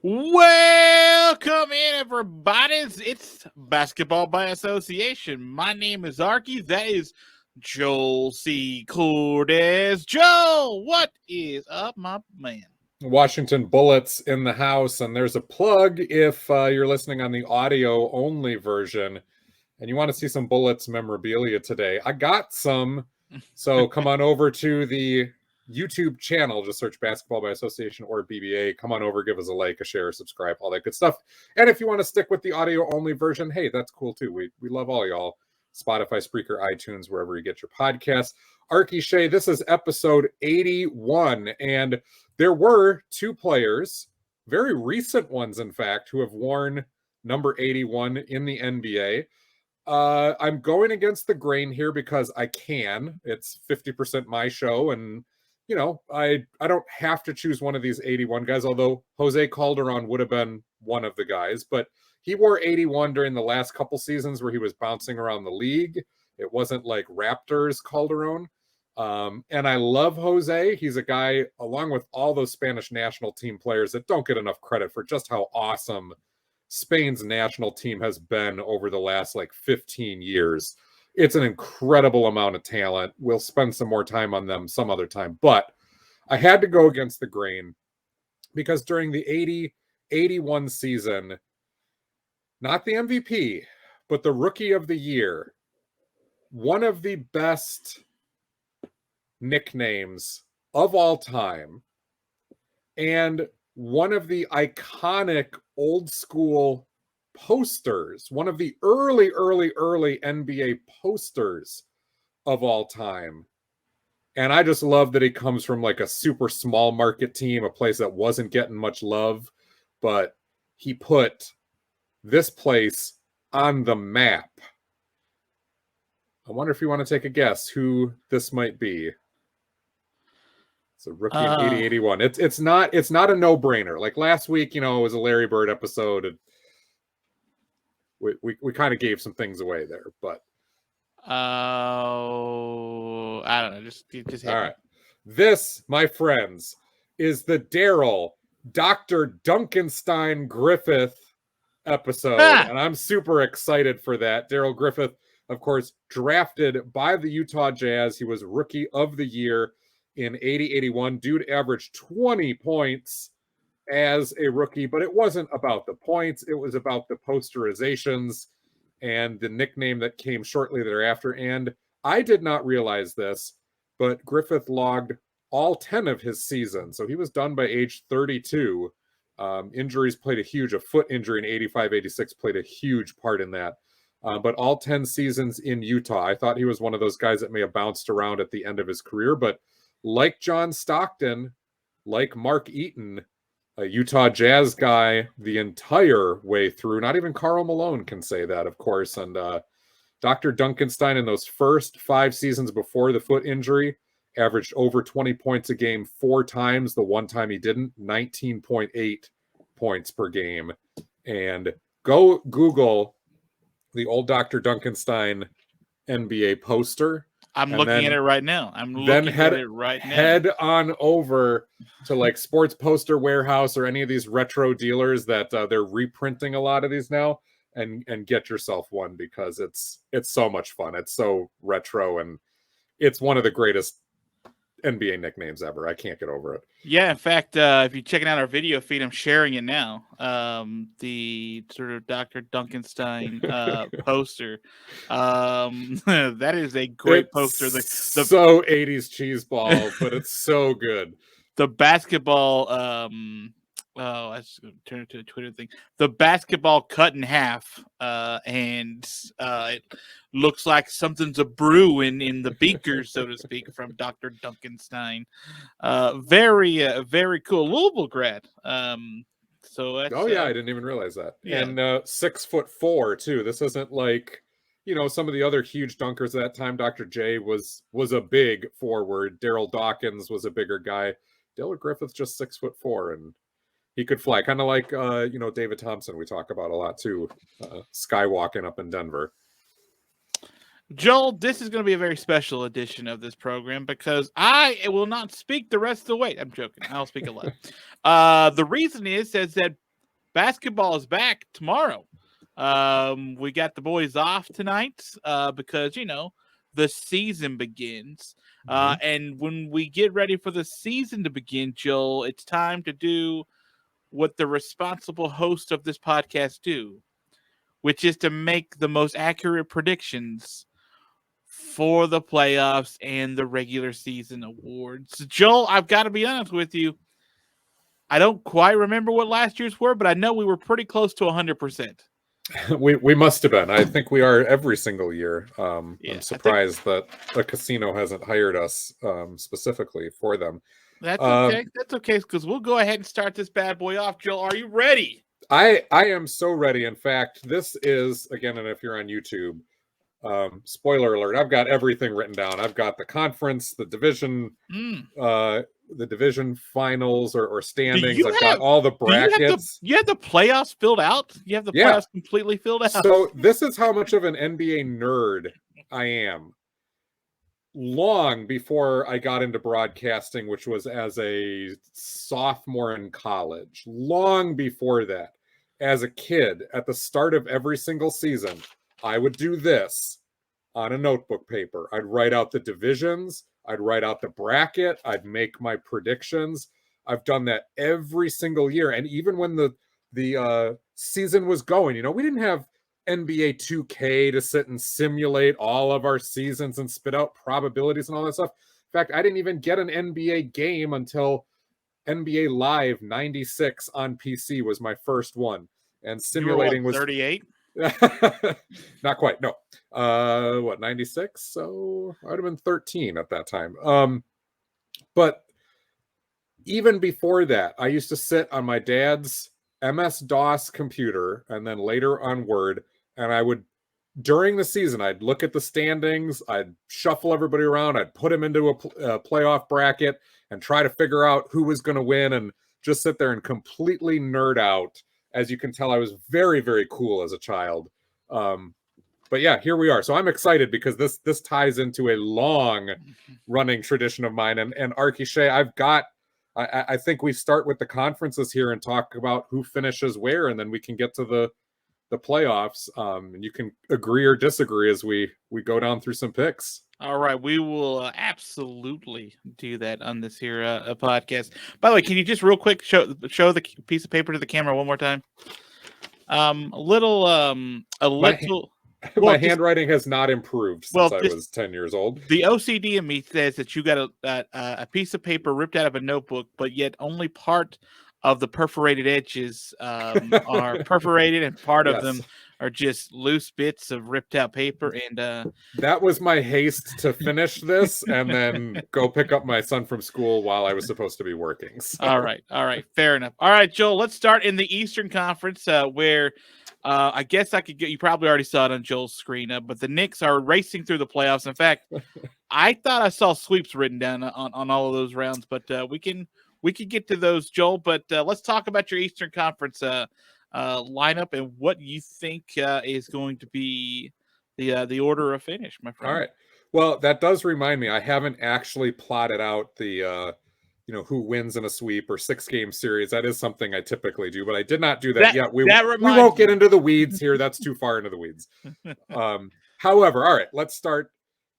Welcome in, everybody. It's Basketball by Association. My name is Arky. That is Joel C. Cordes. Joel, what is up, my man? Washington Bullets in the house, and there's a plug if you're listening on the audio-only version and you want to see some Bullets memorabilia today. I got some, so come on over to the YouTube channel. Just search Basketball by Association or BbA. Come on over, give us a like, a share, subscribe, all that good stuff. And if you want to stick with the audio-only version, hey, that's cool too. We love all y'all. Spotify, Spreaker, iTunes, wherever you get your podcasts. Arky, Shea, this is episode 81, and there were two players, very recent ones, in fact, who have worn number 81 in the NBA. I'm going against the grain here because I can. It's 50% my show, and you know, I don't have to choose one of these 81 guys, although Jose Calderon would have been one of the guys, but he wore 81 during the last couple seasons where he was bouncing around the league. It wasn't like Raptors Calderon. And I love Jose. He's a guy, along with all those Spanish national team players, that don't get enough credit for just how awesome Spain's national team has been over the last 15 years. It's an incredible amount of talent. We'll spend some more time on them some other time. But I had to go against the grain because during the 80-81 season, not the MVP, but the Rookie of the Year, one of the best nicknames of all time, and one of the iconic old school posters, one of the early NBA posters of all time. And I just love that he comes from a super small market team, a place that wasn't getting much love, but he put this place on the map. I wonder if you want to take a guess who this might be. It's a rookie in 80-81. It's not a no-brainer. Like last week, it was a Larry Bird episode, and we kind of gave some things away there, but I don't know. Just all right. This, my friends, is the Daryl Dr. Duncanstein Griffith episode, and I'm super excited for that. Daryl Griffith, of course, drafted by the Utah Jazz. He was Rookie of the Year in 80-81. Dude averaged 20 points as a rookie, but it wasn't about the points. It was about the posterizations and the nickname that came shortly thereafter. And I did not realize this, but Griffith logged all 10 of his seasons. So he was done by age 32. Injuries played a foot injury in 85-86 played a huge part in that. But all 10 seasons in Utah. I thought he was one of those guys that may have bounced around at the end of his career, but like John Stockton, like Mark Eaton, a Utah Jazz guy the entire way through. Not even Karl Malone can say that, of course. And Dr. Duncanstein, in those first 5 seasons before the foot injury, averaged over 20 points a game 4 times. The one time he didn't, 19.8 points per game. And go Google the old Dr. Duncanstein NBA poster. I'm looking at it right now. Head on over to Sports Poster Warehouse or any of these retro dealers that they're reprinting a lot of these now, and get yourself one because it's so much fun. It's so retro, and it's one of the greatest NBA nicknames ever. I can't get over it. Yeah, in fact, if you're checking out our video feed, I'm sharing it now. The sort of Dr. Duncanstein poster. That is a great poster. The so 80s cheeseball, but it's so good. The basketball, I just turn it to a Twitter thing. The basketball cut in half, and it looks like something's a brew in the beaker, so to speak, from Dr. Duncanstein. Very cool. Louisville grad. So that's, I didn't even realize that. Yeah. And 6'4" too. This isn't like some of the other huge dunkers at that time. Dr. J was a big forward. Daryl Dawkins was a bigger guy. Daryl Griffith's just 6'4", and he could fly, kind of like David Thompson. We talk about a lot too, skywalking up in Denver. Joel, this is going to be a very special edition of this program because I will not speak the rest of the way. I'm joking. I'll speak a lot. The reason is that basketball is back tomorrow. We got the boys off tonight because, the season begins. And when we get ready for the season to begin, Joel, it's time to do what the responsible host of this podcast do, which is to make the most accurate predictions for the playoffs and the regular season awards. Joel, I've got to be honest with you. I don't quite remember what last year's were, but I know we were pretty close to 100%. We must have been. I think we are every single year. I'm surprised that a casino hasn't hired us specifically for them. That's okay. That's okay, because we'll go ahead and start this bad boy off. Joel, are you ready? I am so ready. In fact, this is, again, and if you're on YouTube, spoiler alert, I've got everything written down. I've got the conference, the division, the division finals or standings. I've got all the brackets. You have the playoffs filled out? You have the playoffs completely filled out? So this is how much of an NBA nerd I am. Long before I got into broadcasting, which was as a sophomore in college, long before that, as a kid, at the start of every single season, I would do this on a notebook paper. I'd write out the divisions. I'd write out the bracket. I'd make my predictions. I've done that every single year. And even when the season was going, we didn't have NBA 2K to sit and simulate all of our seasons and spit out probabilities and all that stuff. In fact, I didn't even get an NBA game until NBA Live 96 on PC was my first one. And simulating was 38. Not quite. No. 96? So I would have been 13 at that time. But even before that, I used to sit on my dad's MS-DOS computer and then later on Word, and I would, during the season, I'd look at the standings, I'd shuffle everybody around, I'd put them into a playoff bracket and try to figure out who was going to win and just sit there and completely nerd out. As you can tell, I was very, very cool as a child. But yeah, here we are. So I'm excited because this ties into a long running tradition of mine. And Arky, Shea, I think we start with the conferences here and talk about who finishes where, and then we can get to the playoffs. And you can agree or disagree as we go down through some picks. All right, we will absolutely do that on this here podcast. By the way, can you just real quick show the piece of paper to the camera one more time? My handwriting has not improved since I was 10 years old. The OCD in me says that you got a piece of paper ripped out of a notebook, but yet only part of the perforated edges are perforated, and part of them are just loose bits of ripped out paper. And that was my haste to finish this and then go pick up my son from school while I was supposed to be working. So. All right, fair enough. All right, Joel, let's start in the Eastern Conference where I guess I could get, you probably already saw it on Joel's screen, but the Knicks are racing through the playoffs. In fact, I thought I saw sweeps written down on all of those rounds, but we can get to those, Joel. But let's talk about your Eastern Conference lineup and what you think is going to be the order of finish, my friend. All right. Well, that does remind me, I haven't actually plotted out the who wins in a sweep or 6-game series. That is something I typically do, but I did not do that yet. We won't get into the weeds here. That's too far into the weeds. However, all right, let's start.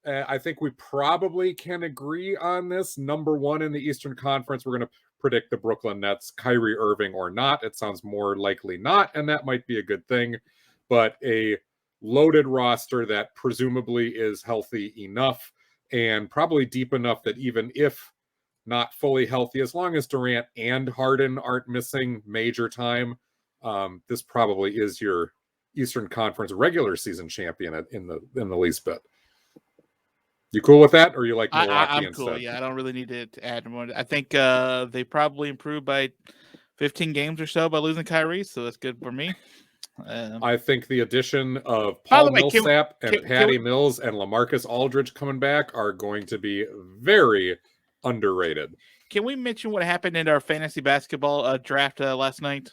I think we probably can agree on this. Number one in the Eastern Conference, we're going to predict the Brooklyn Nets, Kyrie Irving or not. It sounds more likely not, and that might be a good thing. But a loaded roster that presumably is healthy enough and probably deep enough that even if not fully healthy, as long as Durant and Harden aren't missing major time, this probably is your Eastern Conference regular season champion in the least bit. You cool with that, or you like Milwaukee I'm instead? Cool. Yeah, I don't really need to add more. I think they probably improved by 15 games or so by losing Kyrie, so that's good for me. I think the addition of Paul Millsap and Patty Mills and LaMarcus Aldridge coming back are going to be very underrated. Can we mention what happened in our fantasy basketball draft last night?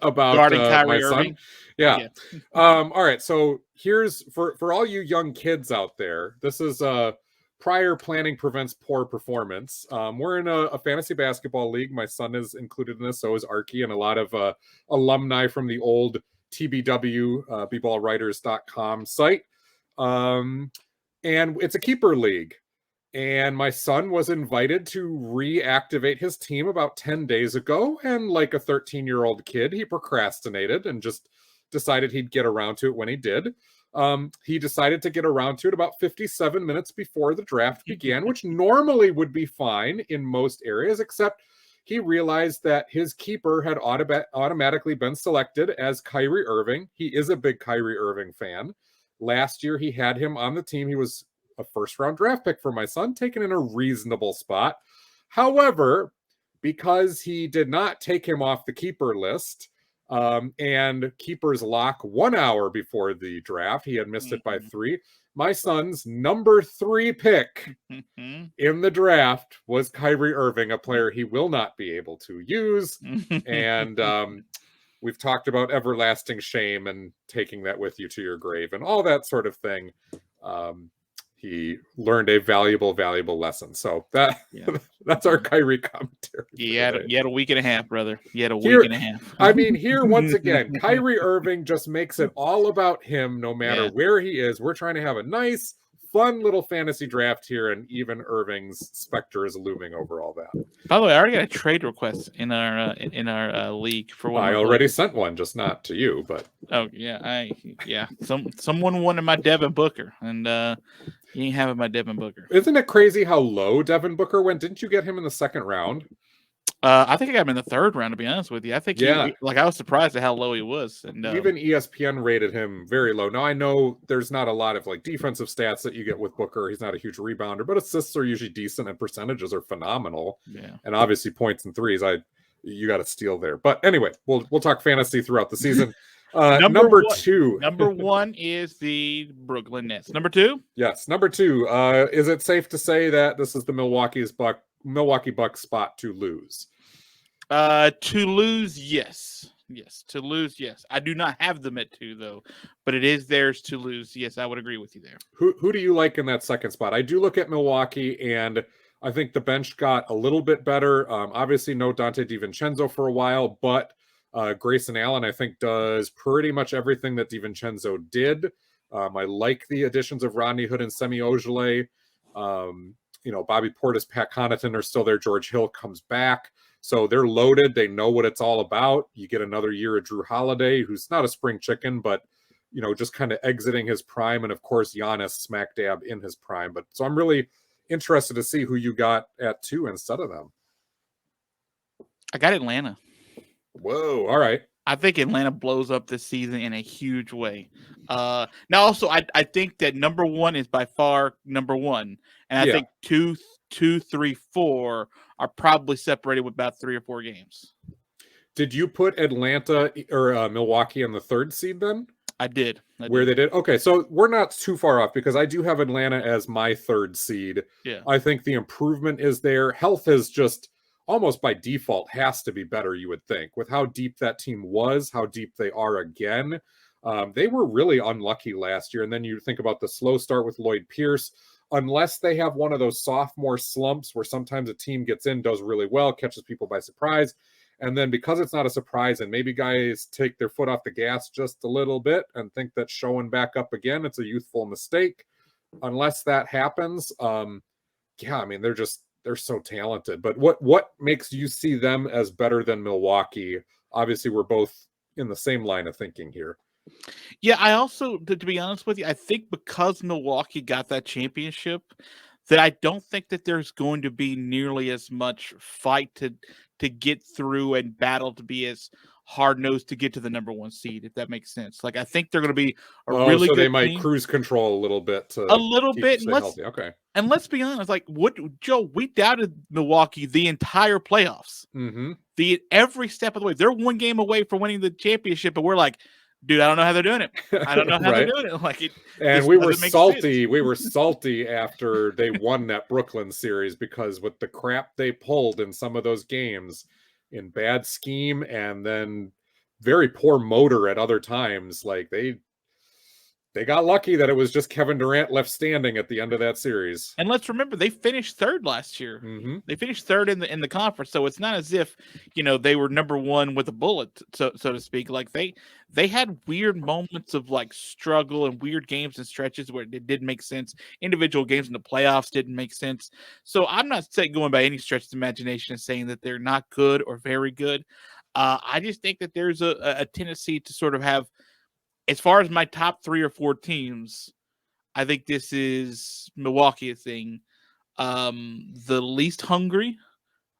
About guarding Kyrie my Irving? son? Yeah. All right. So here's for all you young kids out there, this is prior planning prevents poor performance. We're in a fantasy basketball league. My son is included in this, so is Arky, and a lot of alumni from the old TBW, bballwriters.com site. And it's a keeper league. And my son was invited to reactivate his team about 10 days ago. And like a 13-year-old kid, he procrastinated and just decided he'd get around to it when he did. He decided to get around to it about 57 minutes before the draft began, which normally would be fine in most areas, except he realized that his keeper had automatically been selected as Kyrie Irving. He is a big Kyrie Irving fan. Last year, he had him on the team. He was a first-round draft pick for my son, taken in a reasonable spot. However, because he did not take him off the keeper list, and keepers lock 1 hour before the draft, he had missed it by 3. My son's number 3 pick in the draft was Kyrie Irving, a player he will not be able to use. And we've talked about everlasting shame and taking that with you to your grave and all that sort of thing. He learned a valuable lesson. So that's our Kyrie commentary. You had a week and a half, brother. You had a week and a half. I mean, here once again, Kyrie Irving just makes it all about him, no matter where he is. We're trying to have a nice, fun little fantasy draft here, and even Irving's specter is looming over all that. By the way, I already got a trade request in our league for one. I already sent one, just not to you, but someone wanted my Devin Booker, and you ain't having my Devin Booker. Isn't it crazy how low Devin Booker went? Didn't you get him in the second round? I think I got him in the third round, to be honest with you. I think I was surprised at how low he was. And even ESPN rated him very low. Now, I know there's not a lot of like defensive stats that you get with Booker. He's not a huge rebounder, but assists are usually decent and percentages are phenomenal. Yeah. And obviously points and threes, you got to steal there. But anyway, we'll talk fantasy throughout the season. Number 2. Number 1 is the Brooklyn Nets. Number 2? Yes, number 2. Is it safe to say that this is the Milwaukee Bucks spot to lose? To lose, yes. Yes, to lose, yes. I do not have them at 2, though, but it is theirs to lose. Yes, I would agree with you there. Who do you like in that second spot? I do look at Milwaukee, and I think the bench got a little bit better. Obviously, no Dante DiVincenzo for a while, but Grayson Allen, I think, does pretty much everything that DiVincenzo did. I like the additions of Rodney Hood and Semi Ojeleye. Bobby Portis, Pat Connaughton are still there. George Hill comes back. So they're loaded. They know what it's all about. You get another year of Drew Holiday, who's not a spring chicken, but, just kind of exiting his prime. And, of course, Giannis smack dab in his prime. But so I'm really interested to see who you got at 2 instead of them. I got Atlanta. Whoa. All right. I think Atlanta blows up this season in a huge way. Now, also, I think that number 1 is by far number 1. And I think 2, 3, 4 are probably separated with about 3 or 4 games. Did you put Atlanta or Milwaukee on the 3rd seed then? I did. They did? Okay, so we're not too far off because I do have Atlanta as my 3rd seed. Yeah. I think the improvement is there. Health is just almost by default has to be better, you would think. With how deep that team was, how deep they are again. They were really unlucky last year. And then you think about the slow start with Lloyd Pierce. Unless they have one of those sophomore slumps where sometimes a team gets in, does really well, catches people by surprise. And then because it's not a surprise and maybe guys take their foot off the gas just a little bit and think that showing back up again, it's a youthful mistake. Unless that happens, they're so talented. But what makes you see them as better than Milwaukee? Obviously, we're both in the same line of thinking here. Yeah, I also, to be honest with you, I think because Milwaukee got that championship, that I don't think that there's going to be nearly as much fight to get through and battle to be as hard-nosed to get to the number 1 seed, if that makes sense. Like, I think they're going to be a really good they might team. Cruise control a little bit. Okay. And let's be honest, like, we doubted Milwaukee the entire playoffs. Mm-hmm. Every step of the way. They're 1 game away from winning the championship, but we're like, dude, I don't know how they're doing it. I don't know how they're doing it. And we were salty. We were salty after they won that Brooklyn series because with the crap they pulled in some of those games, in bad scheme and then very poor motor at other times, like they They got lucky that it was just Kevin Durant left standing at the end of that series. And let's remember, they finished third last year. Mm-hmm. They finished third in the conference, so it's not as if they were number one with a bullet, so to speak. Like they had weird moments of like struggle and weird games and stretches where it didn't make sense. Individual games in the playoffs didn't make sense. So I'm not going by any stretch of imagination and saying that they're not good or very good. I just think that there's a tendency to sort of have, as far as my top 3 or 4 teams, I think this is Milwaukee thing. The least hungry,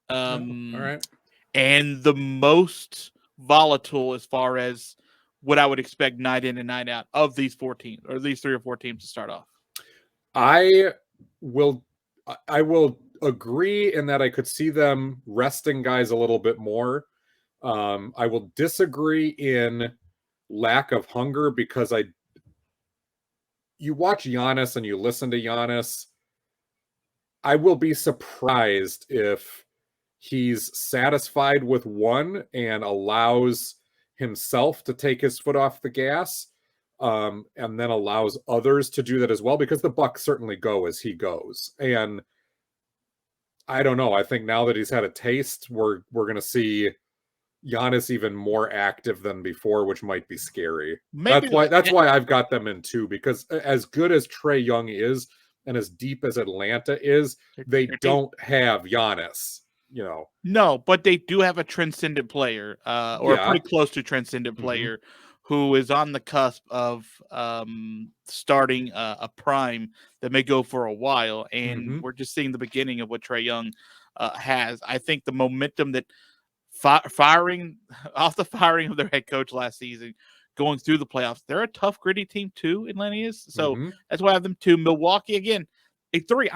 All right, and the most volatile as far as what I would expect night in and night out of these 4 teams, or these 3 or 4 teams to start off. I will agree in that I could see them resting guys a little bit more. I will disagree in lack of hunger, because you watch Giannis and you listen to Giannis, I will be surprised if he's satisfied with one and allows himself to take his foot off the gas, and then allows others to do that as well, because the Bucks certainly go as he goes. And I don't know. I think now that he's had a taste, we're going to see Giannis even more active than before, which might be scary. That's why I've got them in 2, because as good as Trae Young is and as deep as Atlanta is, they don't have Giannis, No, but they do have a transcendent player, or a pretty close to transcendent player, who is on the cusp of starting a prime that may go for a while, and we're just seeing the beginning of what Trae Young has. I think the momentum that firing of their head coach last season, going through the playoffs, they're a tough, gritty team too. Atlanta is, so that's why I have them 2. Milwaukee again, a 3.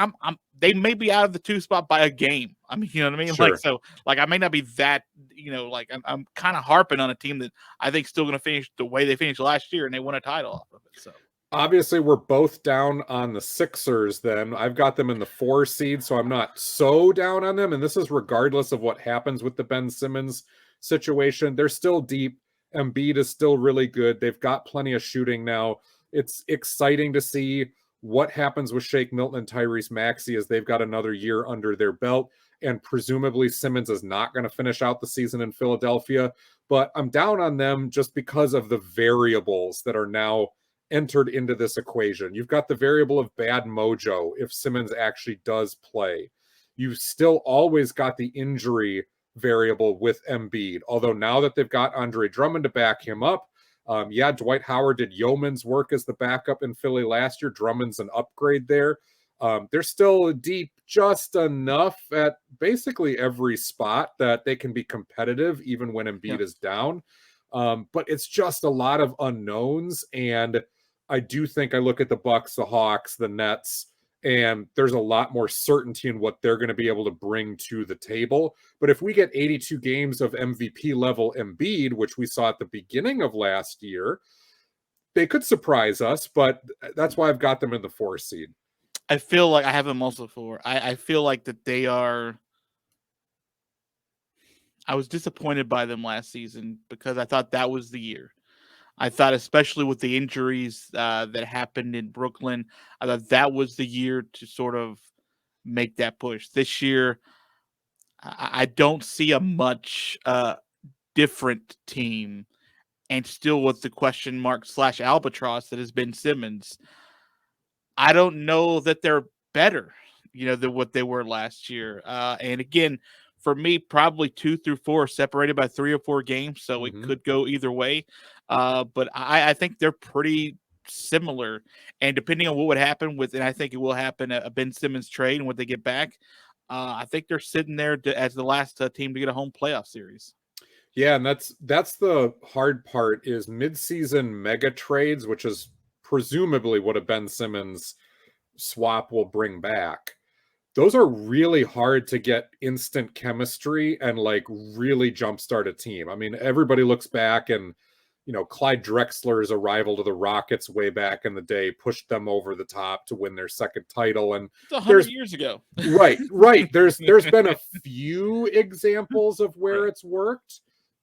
They may be out of the 2 spot by a game. I mean, you know what I mean? Sure. I may not be that, I'm kind of harping on a team that I think still going to finish the way they finished last year, and they won a title off of it. So obviously we're both down on the Sixers. Then I've got them in the 4 seed, so I'm not so down on them. And this is regardless of what happens with the Ben Simmons situation. They're still deep. Embiid is still really good. They've got plenty of shooting now. It's exciting to see what happens with Shake Milton and Tyrese Maxey as they've got another year under their belt. And presumably Simmons is not going to finish out the season in Philadelphia. But I'm down on them just because of the variables that are now entered into this equation. You've got the variable of bad mojo if Simmons actually does play. You've still always got the injury variable with Embiid, although now that they've got Andre Drummond to back him up, Dwight Howard did yeoman's work as the backup in Philly last year. Drummond's an upgrade there. They're still deep just enough at basically every spot that they can be competitive even when Embiid is down. But it's just a lot of unknowns, and I do think I look at the Bucks, the Hawks, the Nets, and there's a lot more certainty in what they're going to be able to bring to the table. But if we get 82 games of MVP level Embiid, which we saw at the beginning of last year, they could surprise us, but that's why I've got them in the 4 seed. I feel like I have them also 4. I feel like that they are. I was disappointed by them last season because I thought that was the year. I thought, especially with the injuries that happened in Brooklyn, I thought that was the year to sort of make that push. This year, I don't see a much different team, and still with the question mark / albatross that has been Simmons. I don't know that they're better, than what they were last year. And again, for me, probably 2 through 4 are separated by 3 or 4 games, so it could go either way. But I think they're pretty similar. And depending on what would happen and I think it will happen, a Ben Simmons trade and what they get back, I think they're sitting there as the last team to get a home playoff series. Yeah, and that's the hard part is midseason mega trades, which is presumably what a Ben Simmons swap will bring back. Those are really hard to get instant chemistry and like really jumpstart a team. I mean, everybody looks back and, Clyde Drexler's arrival to the Rockets way back in the day pushed them over the top to win their second title. And it's 100 years ago. Right. There's been a few examples of where it's worked.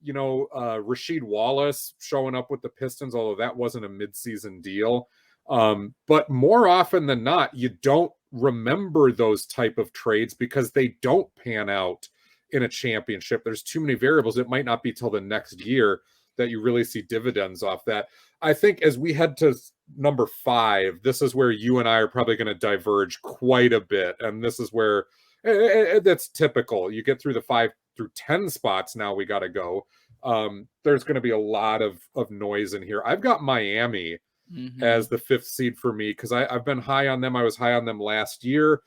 Rasheed Wallace showing up with the Pistons, although that wasn't a midseason deal. But more often than not, you don't remember those type of trades because they don't pan out in a championship. There's too many variables. It might not be till the next year that you really see dividends off that. I think as we head to number 5, this is where you and I are probably going to diverge quite a bit. And this is where that's typical. You get through the 5 through 10 spots. Now we got to go. There's going to be a lot of noise in here. I've got Miami as the 5th seed for me because I've been high on them. I was high on them last year.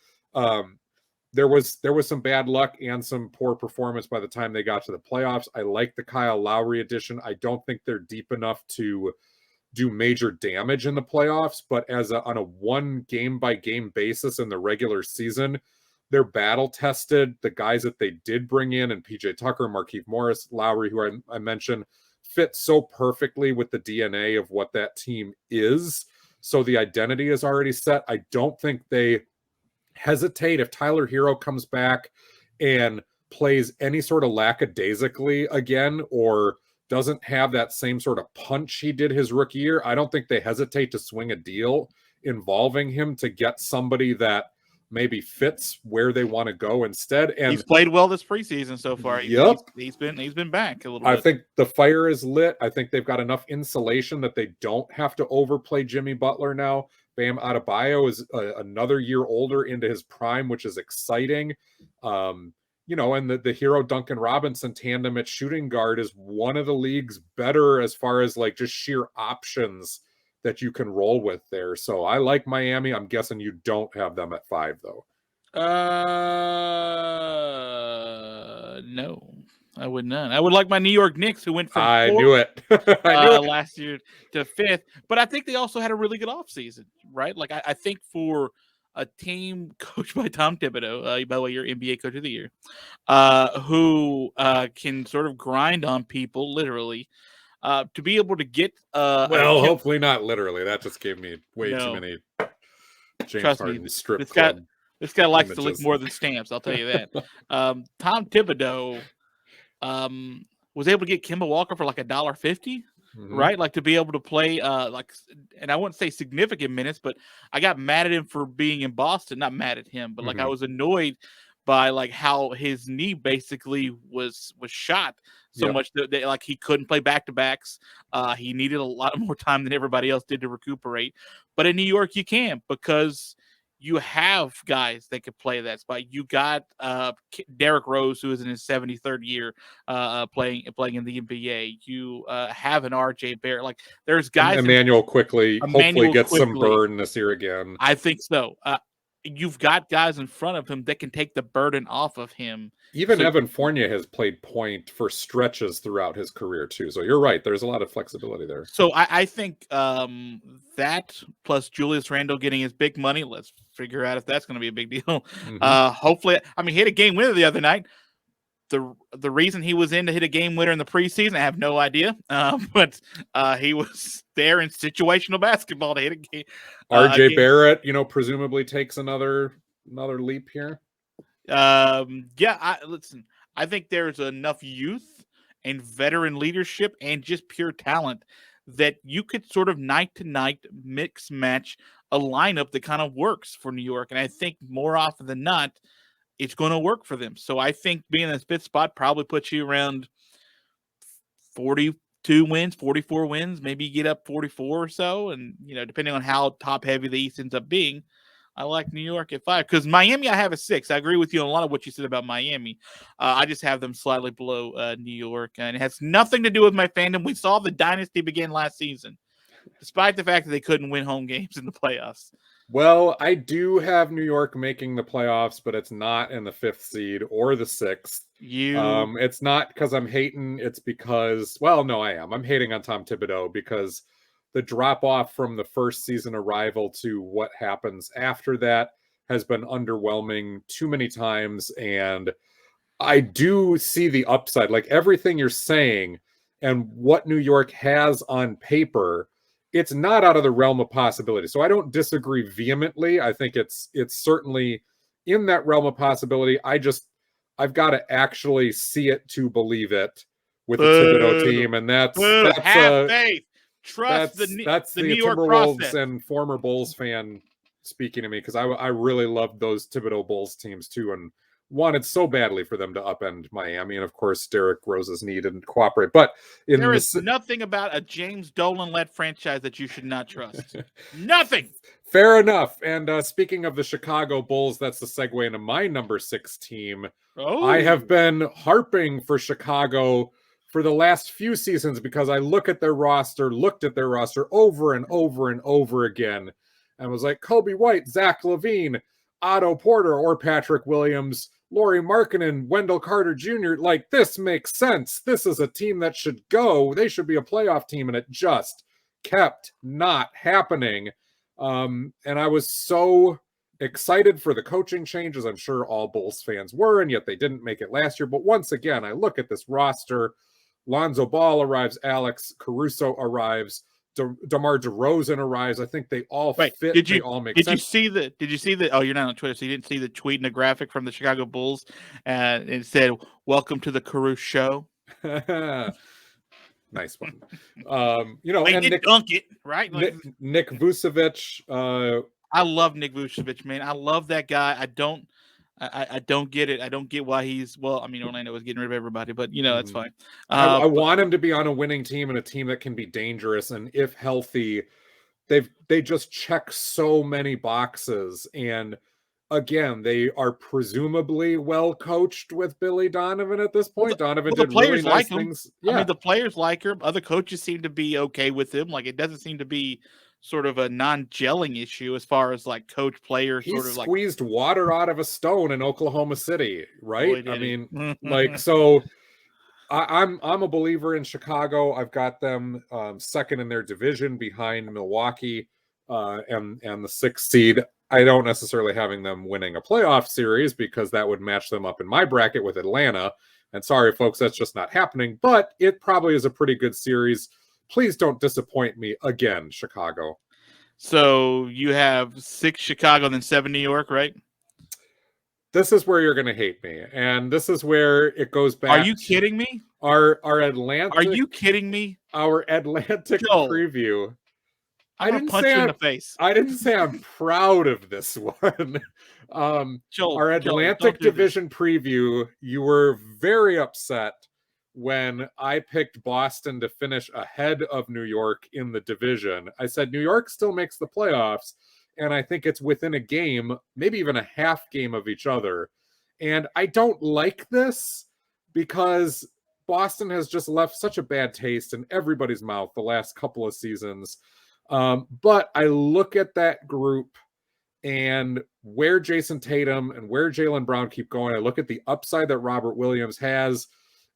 There was some bad luck and some poor performance by the time they got to the playoffs. I like the Kyle Lowry addition. I don't think they're deep enough to do major damage in the playoffs, but on a one game by game basis in the regular season, they're battle tested. The guys that they did bring in, and PJ Tucker, Markieff Morris, Lowry, who I mentioned, fit so perfectly with the DNA of what that team is. So the identity is already set. I don't think they hesitate if Tyler Hero comes back and plays any sort of lackadaisically again, or doesn't have that same sort of punch he did his rookie year. I don't think they hesitate to swing a deal involving him to get somebody that maybe fits where they want to go instead. And he's played well this preseason so far. Yep. He's been back a little bit. I think the fire is lit. I think they've got enough insulation that they don't have to overplay Jimmy Butler now. Bam Adebayo is another year older into his prime, which is exciting. And the Hero Duncan Robinson tandem at shooting guard is one of the league's better as far as like just sheer options that you can roll with there. So I like Miami. I'm guessing you don't have them at 5 though. No, I would not. I would like my New York Knicks, who went from I knew it last year to 5th, but I think they also had a really good offseason, right? Like I think for a team coached by Tom Thibodeau, by the way, your NBA Coach of the Year, who can sort of grind on people literally. To be able to get hopefully not literally. That just gave me way too many James Harden strip club. This guy likes to lick more than stamps, I'll tell you that. Tom Thibodeau was able to get Kemba Walker for like $1.50, right? Like to be able to play and I wouldn't say significant minutes, but I got mad at him for being in Boston. Not mad at him, but like I was annoyed by like how his knee basically was shot so much that like he couldn't play back-to-backs. He needed a lot more time than everybody else did to recuperate. But in New York, you can because you have guys that could play that spot. You got Derrick Rose, who is in his 73rd year playing in the NBA. You have an RJ Barrett. Like there's guys. Emmanuel quickly hopefully gets some burn this year again. I think so. You've got guys in front of him that can take the burden off of him. Even Evan Fournier has played point for stretches throughout his career too. So you're right. There's a lot of flexibility there. So I think that plus Julius Randle getting his big money. Let's figure out if that's going to be a big deal. Hopefully, he hit a game winner the other night. The reason he was in to hit a game winner in the preseason, I have no idea. But he was there in situational basketball to hit a game. RJ Barrett, presumably takes another leap here. Listen, I think there's enough youth and veteran leadership and just pure talent that you could sort of night to night mix match a lineup that kind of works for New York. And I think more often than not, it's going to work for them. So I think being in the 5th spot probably puts you around 42 wins, 44 wins, maybe you get up 44 or so. And, depending on how top heavy the East ends up being, I like New York at 5 because Miami I have a 6. I agree with you on a lot of what you said about Miami. I just have them slightly below New York, and it has nothing to do with my fandom. We saw the dynasty begin last season, despite the fact that they couldn't win home games in the playoffs. Well, I do have New York making the playoffs, but it's not in the 5th seed or the 6th. It's not because I'm hating. It's because, I am. I'm hating on Tom Thibodeau because the drop off from the first season arrival to what happens after that has been underwhelming too many times. And I do see the upside, like everything you're saying and what New York has on paper, it's not out of the realm of possibility. So I don't disagree vehemently. I think it's certainly in that realm of possibility. I've got to actually see it to believe it with the Thibodeau team. And that's have faith. Trust that's the the New York Timberwolves process. and former Bulls fan speaking to me, because I really loved those Thibodeau Bulls teams too, and wanted so badly for them to upend Miami. And of course, Derrick Rose's knee didn't cooperate. But there is nothing about a James Dolan-led franchise that you should not trust. Nothing. Fair enough. And speaking of the Chicago Bulls, that's the segue into my number 6 team. Oh. I have been harping for Chicago for the last few seasons because I looked at their roster over and over and over again, and was like, Kobe White, Zach LaVine, Otto Porter, or Patrick Williams, Lauri Markkanen, Wendell Carter Jr. Like, this makes sense. This is a team that should go. They should be a playoff team, and it just kept not happening. And I was so excited for the coaching changes. I'm sure all Bulls fans were, and yet they didn't make it last year. But once again, I look at this roster. Lonzo Ball arrives. Alex Caruso arrives. DeMar DeRozan arrives. I think they all fit. They all make sense. Did you see the? Oh, you're not on Twitter, so you didn't see the tweet and the graphic from the Chicago Bulls, and it said, "Welcome to the Caruso show." Nice one. They did dunk it, right? Like, Nick Vucevic. I love Nick Vucevic, man. I love that guy. I don't get it. I don't get why he's. Well, I mean, Orlando was getting rid of everybody, but that's fine. I want him to be on a winning team and a team that can be dangerous, and if healthy, they just check so many boxes. And again, they are presumably well coached with Billy Donovan at this point. Donovan did really nice things. Yeah. I mean, the players like him. Other coaches seem to be okay with him. Like, it doesn't seem to be sort of a non-gelling issue as far as like coach player. He sort of squeezed water out of a stone in Oklahoma City, right? Boy, I mean, like, so I'm a believer in Chicago. I've got them second in their division behind Milwaukee and the 6th seed. I don't necessarily having them winning a playoff series because that would match them up in my bracket with Atlanta. And sorry, folks, that's just not happening. But it probably is a pretty good series. Please don't disappoint me again, Chicago. So you have 6 Chicago, then 7 New York, right? This is where you're going to hate me, and this is where it goes back. Are you kidding me? Our Atlantic. Are you kidding me? Our Atlantic preview. I didn't punch you in the face. I didn't say I'm proud of this one. Our Atlantic Division preview, you were very upset when I picked Boston to finish ahead of New York in the division. I said New York still makes the playoffs, and I think it's within a game, maybe even a half game of each other. And I don't like this because Boston has just left such a bad taste in everybody's mouth the last couple of seasons. But I look at that group and where Jason Tatum and where Jaylen Brown keep going. I look at the upside that Robert Williams has.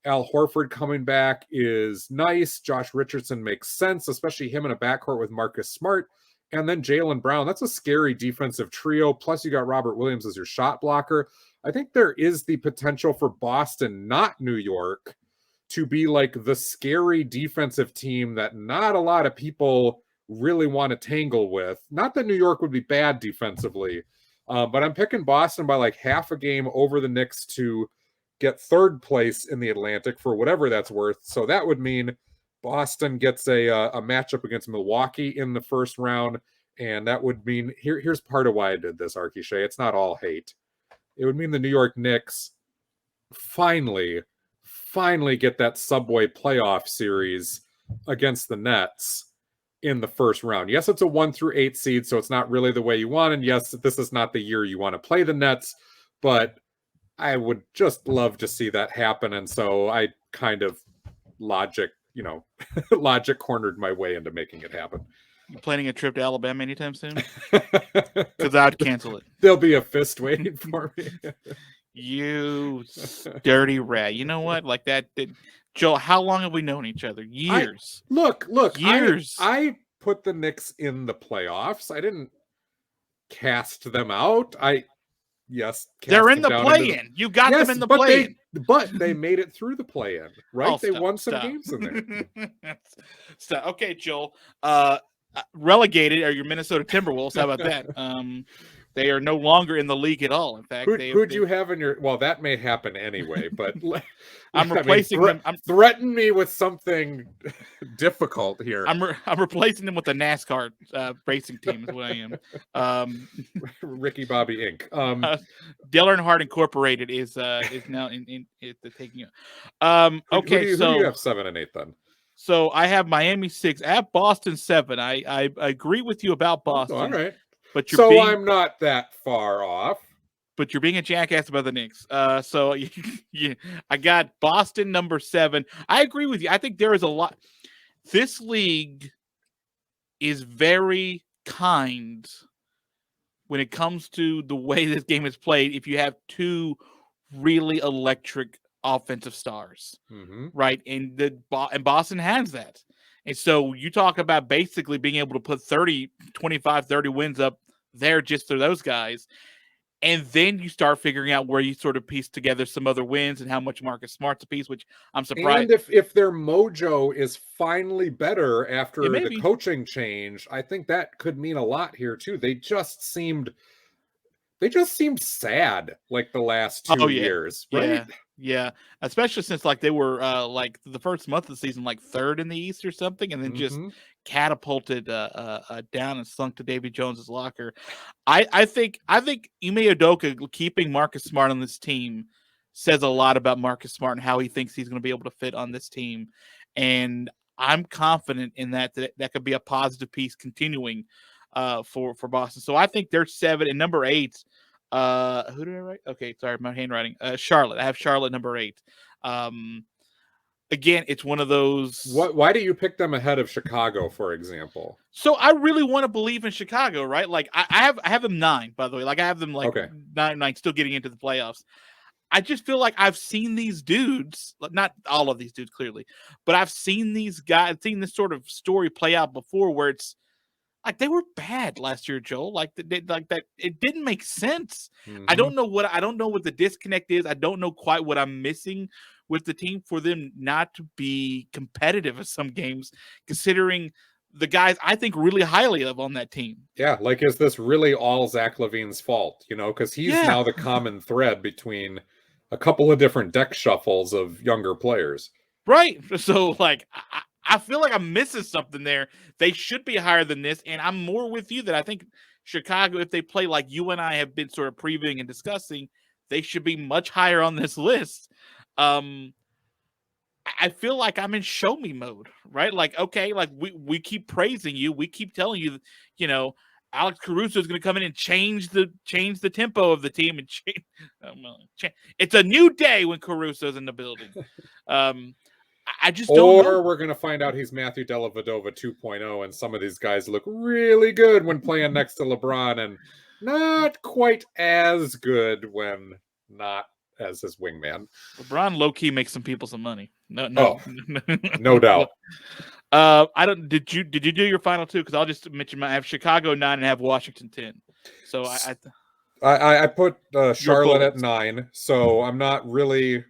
Al Horford coming back is nice. Josh Richardson makes sense, especially him in a backcourt with Marcus Smart. And then Jaylen Brown, that's a scary defensive trio. Plus you got Robert Williams as your shot blocker. I think there is the potential for Boston, not New York, to be like the scary defensive team that not a lot of people really want to tangle with. Not that New York would be bad defensively, but I'm picking Boston by like half a game over the Knicks to get 3rd place in the Atlantic for whatever that's worth. So that would mean Boston gets a matchup against Milwaukee in the first round, and that would mean here's part of why I did this, Arky Shea. It's not all hate. It would mean the New York Knicks finally get that Subway playoff series against the Nets in the first round. Yes, it's a 1 through 8 seed, so it's not really the way you want. And yes, this is not the year you want to play the Nets, but I would just love to see that happen. And so I kind of logic cornered my way into making it happen. You planning a trip to Alabama anytime soon? Because I'd cancel it. There'll be a fist waiting for me. You dirty rat. You know what? Like that. Joel, how long have we known each other? Years. Look. Years. I put the Knicks in the playoffs. I didn't cast them out. They're in the play-in. You got them in the play-in. But they made it through the play-in, right? They won some games in there. Okay, Joel. Relegated are your Minnesota Timberwolves. How about that? They are no longer in the league at all. In fact, who'd you have in your? Well, that may happen anyway, but I'm replacing them. Threaten me with something difficult here. I'm replacing them with the NASCAR racing team. Is what I am. Ricky Bobby Inc. Dale Earnhardt Incorporated is now in taking it. Okay, who do you have 7 and 8 then? So I have Miami 6 at Boston 7. I agree with you about Boston. All right, but I'm not that far off. But you're being a jackass about the Knicks. So I got Boston number 7. I agree with you. I think there is a lot. This league is very kind when it comes to the way this game is played. If you have 2 really electric offensive stars, right? And Boston has that. And so you talk about basically being able to put 25, 30 wins up there just for those guys. And then you start figuring out where you sort of piece together some other wins and how much Marcus Smart's a piece, which I'm surprised. And if their mojo is finally better after the coaching change, I think that could mean a lot here too. They just seemed sad like the last 2 years, right? Yeah. Especially since like they were like the first month of the season, like 3rd in the East or something, and then just catapulted down and slunk to Davy Jones's locker. I think Ime Udoka keeping Marcus Smart on this team says a lot about Marcus Smart and how he thinks he's going to be able to fit on this team. And I'm confident in that could be a positive piece continuing for Boston. So I think they're 7 and number 8. Who did I write? Okay, sorry, my handwriting. Charlotte. I have Charlotte number 8. Again, it's one of those. Why do you pick them ahead of Chicago, for example? So I really want to believe in Chicago, right? Like I have them 9, by the way. Like I have them like 9, still getting into the playoffs. I just feel like I've seen these dudes, not all of these dudes clearly, but I've seen these guys, seen this sort of story play out before, where it's like they were bad last year, Joel. Like that, it didn't make sense. I don't know what the disconnect is. I don't know quite what I'm missing with the team for them not to be competitive in some games, considering the guys I think really highly of on that team. Yeah, like is this really all Zach LaVine's fault? Because he's now the common thread between a couple of different deck shuffles of younger players. Right. So like I feel like I'm missing something there. They should be higher than this, and I'm more with you that I think Chicago, if they play like you and I have been sort of previewing and discussing, they should be much higher on this list. I feel like I'm in show me mode, right? Like, okay, like we keep praising you. We keep telling you, Alex Caruso is going to come in and change the tempo of the team and change. It's a new day when Caruso's in the building. I just don't know. Or we're going to find out he's Matthew Dellavedova 2.0, and some of these guys look really good when playing next to LeBron and not quite as good when not as his wingman. LeBron low-key makes some people some money. No doubt. I don't. Did you do your final 2? Because I'll just mention I have Chicago 9 and I have Washington 10. So I put Charlotte at 9. So I'm not really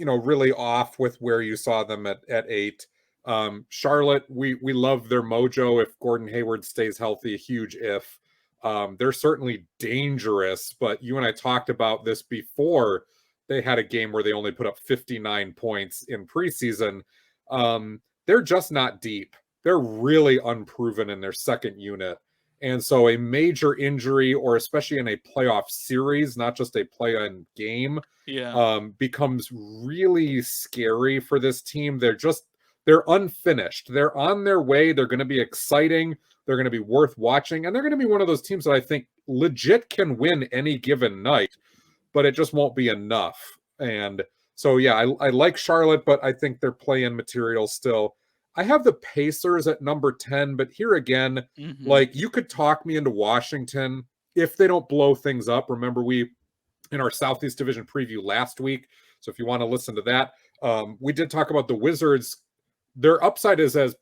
really off with where you saw them at 8. Charlotte, we love their mojo. If Gordon Hayward stays healthy, huge if. They're certainly dangerous, but you and I talked about this before they had a game where they only put up 59 points in preseason. They're just not deep. They're really unproven in their second unit. And so a major injury, or especially in a playoff series, not just a play-in game, becomes really scary for this team. They're unfinished. They're on their way. They're going to be exciting. They're going to be worth watching. And they're going to be one of those teams that I think legit can win any given night, but it just won't be enough. And so, I like Charlotte, but I think they're play-in material still. I have the Pacers at number 10, but here again, like you could talk me into Washington if they don't blow things up. Remember, we in our Southeast Division preview last week. So if you want to listen to that, we did talk about the Wizards. Their upside is as a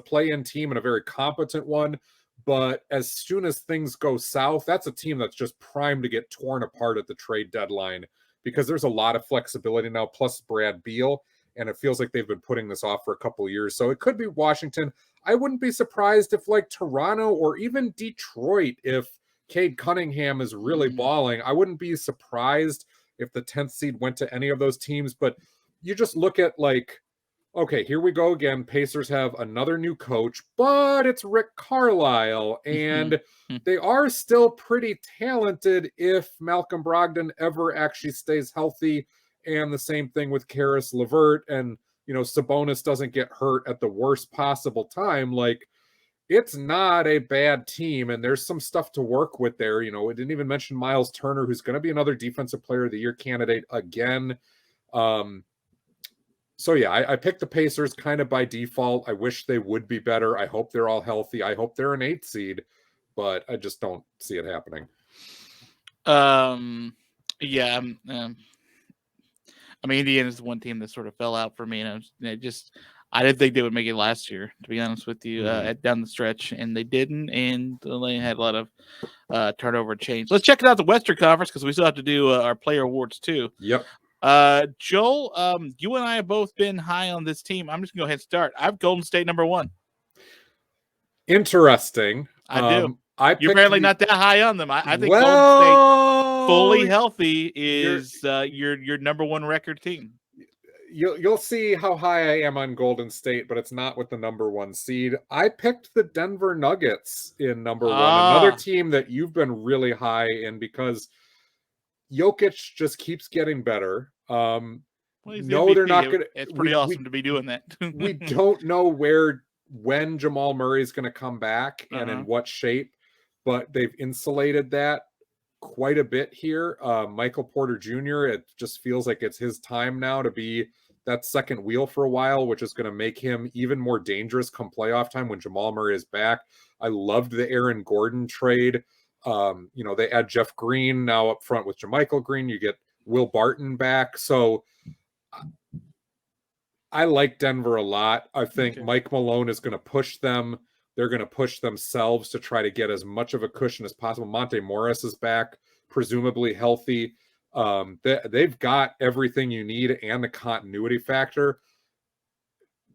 play-in team and a very competent one. But as soon as things go south, that's a team that's just primed to get torn apart at the trade deadline, because there's a lot of flexibility now, plus Brad Beal. And it feels like they've been putting this off for a couple of years. So it could be Washington. I wouldn't be surprised if like Toronto or even Detroit, if Cade Cunningham is really balling, I wouldn't be surprised if the 10th seed went to any of those teams. But you just look at like, okay, here we go again. Pacers have another new coach, but it's Rick Carlisle, and they are still pretty talented if Malcolm Brogdon ever actually stays healthy. And the same thing with Karis LeVert, and Sabonis doesn't get hurt at the worst possible time. Like, it's not a bad team, and there's some stuff to work with there. We didn't even mention Miles Turner, who's going to be another Defensive Player of the Year candidate again. So yeah, I picked the Pacers kind of by default. I wish they would be better. I hope they're all healthy. I hope they're an 8th seed, but I just don't see it happening. Yeah. I mean, Indiana is the one team that sort of fell out for me, and I didn't think they would make it last year, to be honest with you, down the stretch, and they didn't, and they had a lot of turnover and change. Let's check it out the Western Conference, because we still have to do our player awards too. Yep. Joel, you and I have both been high on this team. I'm just going to go ahead and start. I have Golden State number 1. Interesting. I do. You're apparently not that high on them. I think Golden State fully healthy is your number 1 record team. You'll see how high I am on Golden State, but it's not with the number 1 seed. I picked the Denver Nuggets in number 1, another team that you've been really high in because Jokic just keeps getting better. Well, no, they're not going to. It's pretty awesome to be doing that. We don't know when Jamal Murray is going to come back and in what shape, but they've insulated that quite a bit here. Michael Porter Jr., it just feels like it's his time now to be that second wheel for a while, which is going to make him even more dangerous come playoff time when Jamal Murray is back. I loved the Aaron Gordon trade. They add Jeff Green now up front with JaMychal Green. You get Will Barton back. So I like Denver a lot. I think Mike Malone is going to push them. They're going to push themselves to try to get as much of a cushion as possible. Monte Morris is back, presumably healthy. They've got everything you need and the continuity factor.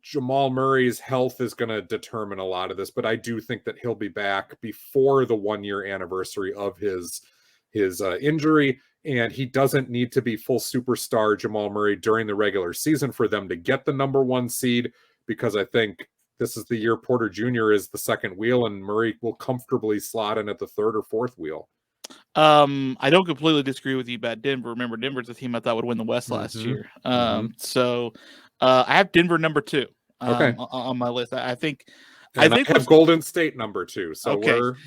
Jamal Murray's health is going to determine a lot of this, but I do think that he'll be back before the 1-year anniversary of his injury, and he doesn't need to be full superstar Jamal Murray during the regular season for them to get the number 1 seed, because I think this is the year Porter Jr. is the second wheel and Murray will comfortably slot in at the 3rd or 4th wheel. I don't completely disagree with you about Denver. Remember, Denver's a team I thought would win the West last year. So I have Denver number 2 on my list. I think I have Golden State number 2. So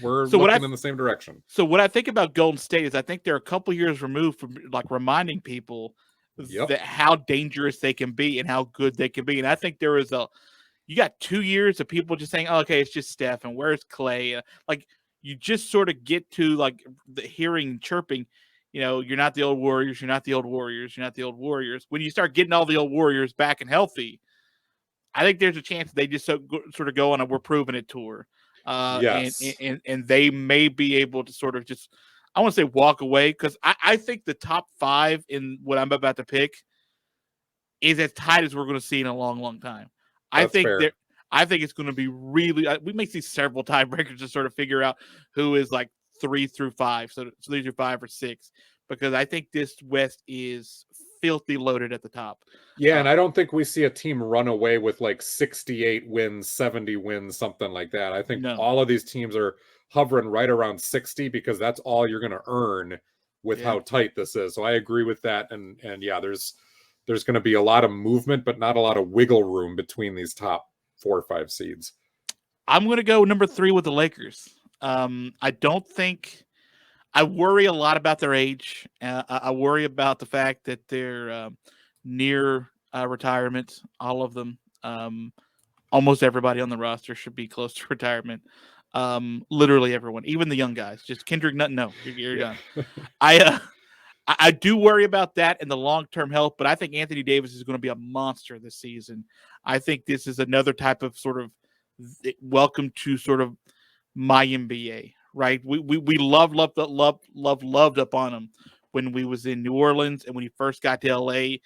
we're looking in the same direction. So what I think about Golden State is I think they're a couple years removed from like reminding people that how dangerous they can be and how good they can be. And I think you got 2 years of people just saying, okay, it's just Steph and where's Clay? Like, you just sort of get to like the hearing chirping, you're not the old Warriors, you're not the old Warriors, you're not the old Warriors. When you start getting all the old Warriors back and healthy, I think there's a chance they just sort of go on a "we're proving it" tour, and they may be able to sort of just, I want to say, walk away, because I think the top 5 in what I'm about to pick is as tight as we're going to see in a long, long time. I think it's going to be really. We may see several tiebreakers to sort of figure out who is like 3 through 5, so 3 through 5 or 6, because I think this West is filthy loaded at the top. Yeah, and I don't think we see a team run away with like 68 wins, 70 wins, something like that. I think all of these teams are hovering right around 60 because that's all you're going to earn with how tight this is. So I agree with that, and yeah, there's going to be a lot of movement, but not a lot of wiggle room between these top 4 or 5 seeds. I'm going to go number 3 with the Lakers. I worry a lot about their age. I worry about the fact that they're near retirement. All of them, almost everybody on the roster should be close to retirement. Literally everyone, even the young guys. Just Kendrick Nunn. No, you're done. I do worry about that and the long-term health, but I think Anthony Davis is going to be a monster this season. I think this is another type of sort of welcome to sort of my NBA, right? We loved up on him when we was in New Orleans and when he first got to LA.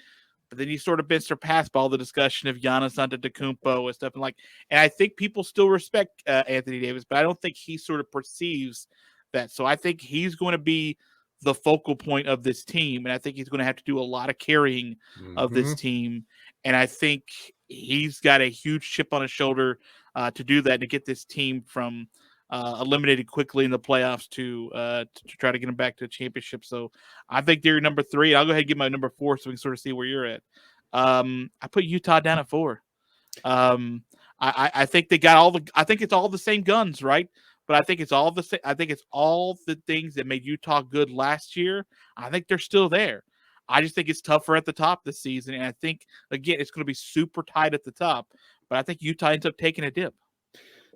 But then you sort of been surpassed by all the discussion of Giannis Antetokounmpo and stuff, and I think people still respect Anthony Davis, but I don't think he sort of perceives that. So I think he's going to be the focal point of this team, and I think he's going to have to do a lot of carrying of this team. And I think he's got a huge chip on his shoulder to do that, to get this team from eliminated quickly in the playoffs to try to get them back to the championship. So I think they're number 3. I'll go ahead and give my number 4 so we can sort of see where you're at. I put Utah down at 4. I think they got I think it's all the same guns, right? But I think it's all the same. I think it's all the things that made Utah good last year. I think they're still there. I just think it's tougher at the top this season, and I think again it's going to be super tight at the top. But I think Utah ends up taking a dip.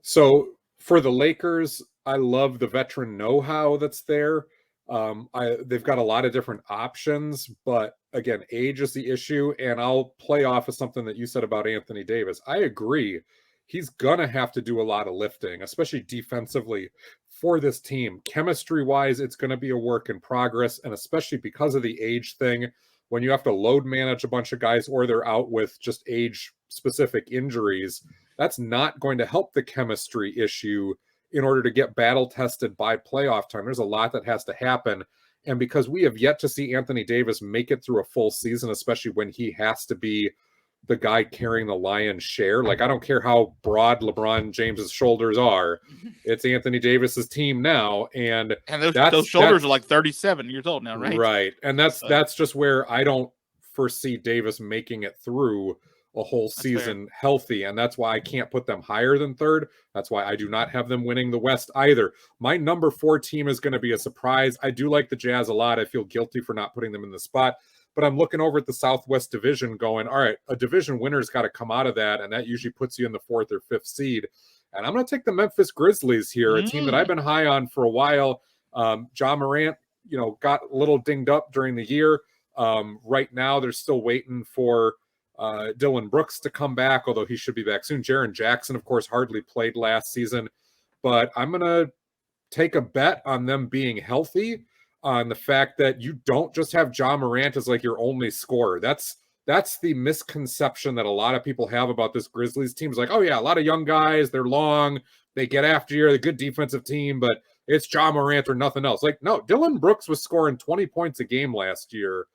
So for the Lakers, I love the veteran know-how that's there. They've got a lot of different options, but again, age is the issue. And I'll play off of something that you said about Anthony Davis. I agree. He's going to have to do a lot of lifting, especially defensively for this team. Chemistry-wise, it's going to be a work in progress, and especially because of the age thing, when you have to load manage a bunch of guys or they're out with just age-specific injuries, that's not going to help the chemistry issue in order to get battle-tested by playoff time. There's a lot that has to happen, and because we have yet to see Anthony Davis make it through a full season, especially when he has to be the guy carrying the lion's share. Like, I don't care how broad LeBron James's shoulders are. It's Anthony Davis's team now. And those shoulders are like 37 years old now, right? Right. And that's just where I don't foresee Davis making it through a whole season healthy. And that's why I can't put them higher than 3rd. That's why I do not have them winning the West either. My number 4 team is going to be a surprise. I do like the Jazz a lot. I feel guilty for not putting them in the spot. But I'm looking over at the Southwest Division going, all right, a division winner's got to come out of that, and that usually puts you in the 4th or 5th seed. And I'm going to take the Memphis Grizzlies here, a team that I've been high on for a while. Ja Morant, got a little dinged up during the year. Right now, they're still waiting for Dylan Brooks to come back, although he should be back soon. Jaren Jackson, of course, hardly played last season. But I'm going to take a bet on them being healthy, on the fact that you don't just have Ja Morant as like your only scorer. That's the misconception that a lot of people have about this Grizzlies team. Is like, oh yeah, a lot of young guys, they're long, they get after you, they're a good defensive team, but it's Ja Morant or nothing else. Like, no, Dylan Brooks was scoring 20 points a game last year,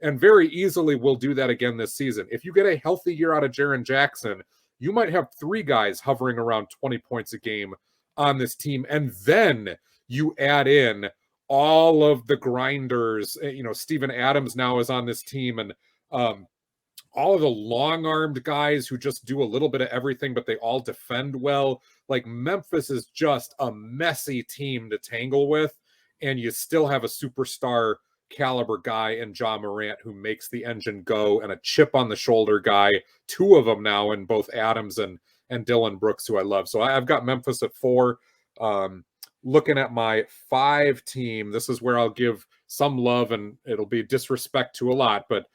and very easily will do that again this season. If you get a healthy year out of Jaren Jackson, you might have 3 guys hovering around 20 points a game on this team, and then you add in all of the grinders. Steven Adams now is on this team, and all of the long-armed guys who just do a little bit of everything, but they all defend well. Like, Memphis is just a messy team to tangle with, and you still have a superstar caliber guy in Ja Morant who makes the engine go, and a chip on the shoulder guy, 2 of them now in both Adams and Dylan Brooks, who I love. So I've got Memphis at 4. Looking at my 5 team, this is where I'll give some love, and it'll be disrespect to a lot, but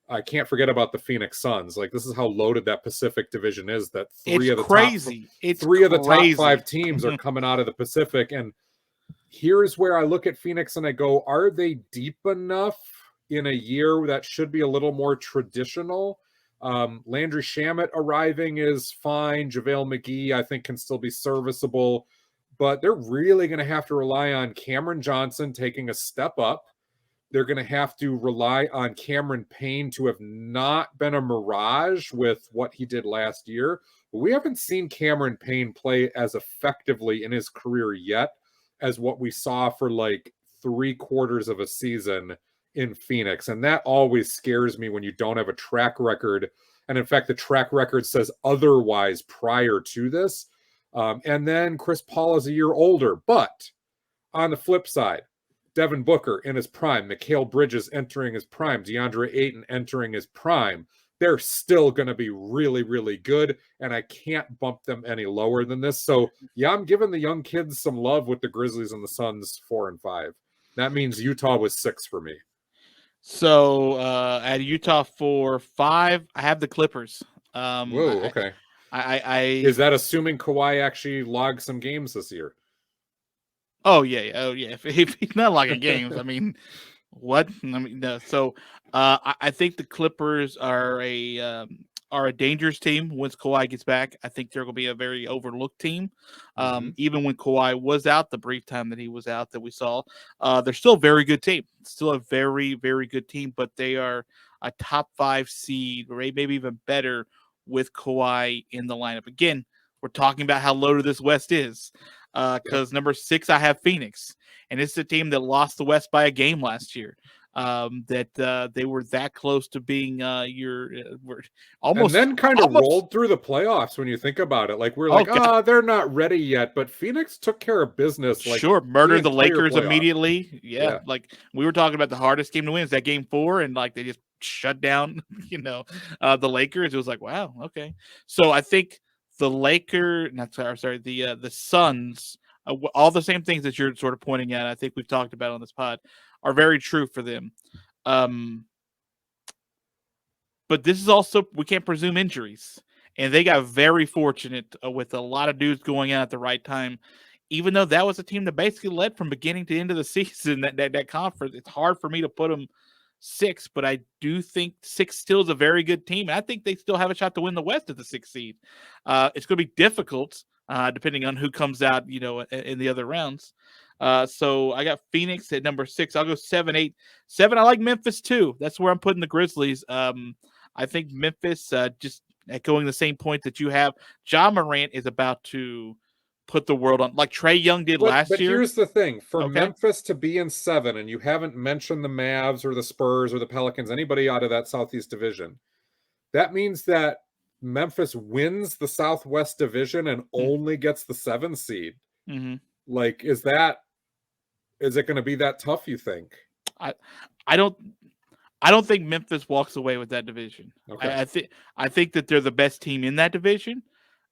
I can't forget about the Phoenix Suns. Like, this is how loaded that Pacific Division is, that 3 of the top 5 teams are coming out of the Pacific. And here's where I look at Phoenix and I go, are they deep enough in a year that should be a little more traditional? Landry Shamet arriving is fine. JaVale McGee, I think, can still be serviceable. But they're really going to have to rely on Cameron Johnson taking a step up. They're going to have to rely on Cameron Payne to have not been a mirage with what he did last year. But we haven't seen Cameron Payne play as effectively in his career yet as what we saw for like 3/4 of a season in Phoenix. And that always scares me when you don't have a track record. And in fact, the track record says otherwise prior to this. And then Chris Paul is a year older. But on the flip side, Devin Booker in his prime, Mikal Bridges entering his prime, DeAndre Ayton entering his prime. They're still going to be really, really good, and I can't bump them any lower than this. So, yeah, I'm giving the young kids some love with the Grizzlies and the Suns 4 and 5. That means Utah was 6 for me. So, at Utah 4, 5, I have the Clippers. Whoa, okay. I is that assuming Kawhi actually logged some games this year? Oh yeah. If he's not logging games, I mean, What? I mean, no. So I think the Clippers are a dangerous team once Kawhi gets back. I think they're going to be a very overlooked team. Hmm. Even when Kawhi was out, the brief time that he was out that we saw, they're still a very good team. Still a very, very good team, but they are a top 5 seed, or maybe even better with Kawhi in the lineup. Again, we're talking about how loaded this West is. Yep. Because number 6, I have Phoenix, and it's a team that lost the West by a game last year. They were that close to being were And almost then kind of almost rolled through the playoffs when you think about it. Like we're like, God, they're not ready yet, but Phoenix took care of business like sure, the murdered the entire Lakers playoffs. immediately. Yeah, Yeah. like we were talking about the hardest game to win is that game 4, and like they just shut down, the Lakers. It was like, wow, okay. So I think the Suns, all the same things that you're sort of pointing at, I think we've talked about on this pod, are very true for them. Um, but this is also, we can't presume injuries. And they got very fortunate with a lot of dudes going out at the right time. Even though that was a team that basically led from beginning to end of the season, that conference, it's hard for me to put them 6, but I do think 6 still is a very good team. And I think they still have a shot to win the West at the 6th seed. It's going to be difficult depending on who comes out, in the other rounds. So I got Phoenix at number 6. I'll go 7, 8. 7, I like Memphis too. That's where I'm putting the Grizzlies. I think Memphis, just echoing the same point that you have, Ja Morant is about to put the world on, like Trae Young did But last year. here's the thing: for Okay. Memphis to be in 7, and you haven't mentioned the Mavs or the Spurs or the Pelicans, anybody out of that Southeast Division, that means that Memphis wins the Southwest Division and only gets the 7 seed. Mm-hmm. Like, is it going to be that tough, you think? I, I don't. I don't think Memphis walks away with that division. Okay. I think that they're the best team in that division,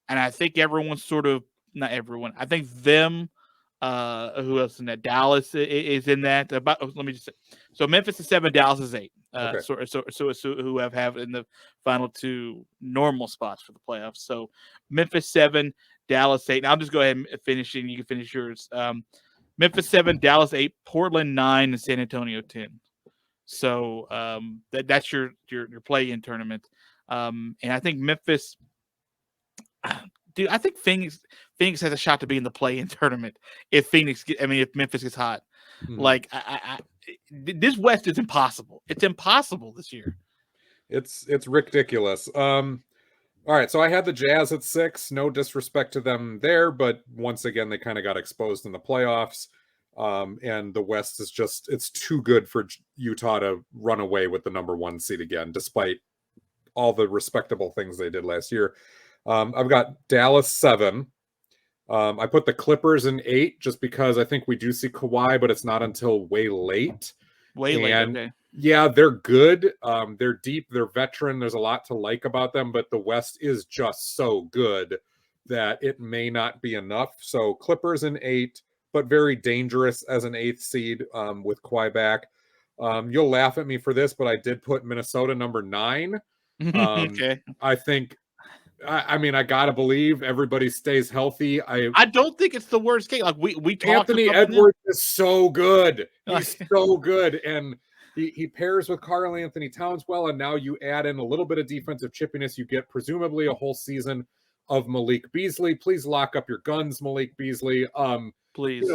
and I think everyone's sort of, not everyone. I think them. Who else in that? Dallas is in that. Let me just say. So Memphis is 7, Dallas is 8. Okay. So who have in the final 2 normal spots for the playoffs. So Memphis 7, Dallas 8. And I'll just go ahead and finish it, and you can finish yours. Memphis 7, Dallas 8, Portland 9, and San Antonio 10. So that's your play-in tournament. And I think Memphis, dude, I think Phoenix has a shot to be in the play-in tournament if Memphis gets hot. Hmm. Like this West is impossible. It's impossible this year. It's ridiculous. All right, so I had the Jazz at 6. No disrespect to them there, but once again, they kind of got exposed in the playoffs. And the West is it's too good for Utah to run away with the number 1 seed again, despite all the respectable things they did last year. I've got Dallas 7. I put the Clippers in 8 just because I think we do see Kawhi, but it's not until way late. Okay. Yeah, they're good. They're deep. They're veteran. There's a lot to like about them, but the West is just so good that it may not be enough. So Clippers in 8, but very dangerous as an 8th seed with Kawhi back. You'll laugh at me for this, but I did put Minnesota number 9. Okay. I think, I gotta believe everybody stays healthy. I don't think it's the worst case. Like we talked. Anthony Edwards is so good. He's so good, and he pairs with Karl Anthony Towns well. And now you add in a little bit of defensive chippiness. You get presumably a whole season of Malik Beasley. Please lock up your guns, Malik Beasley. Please.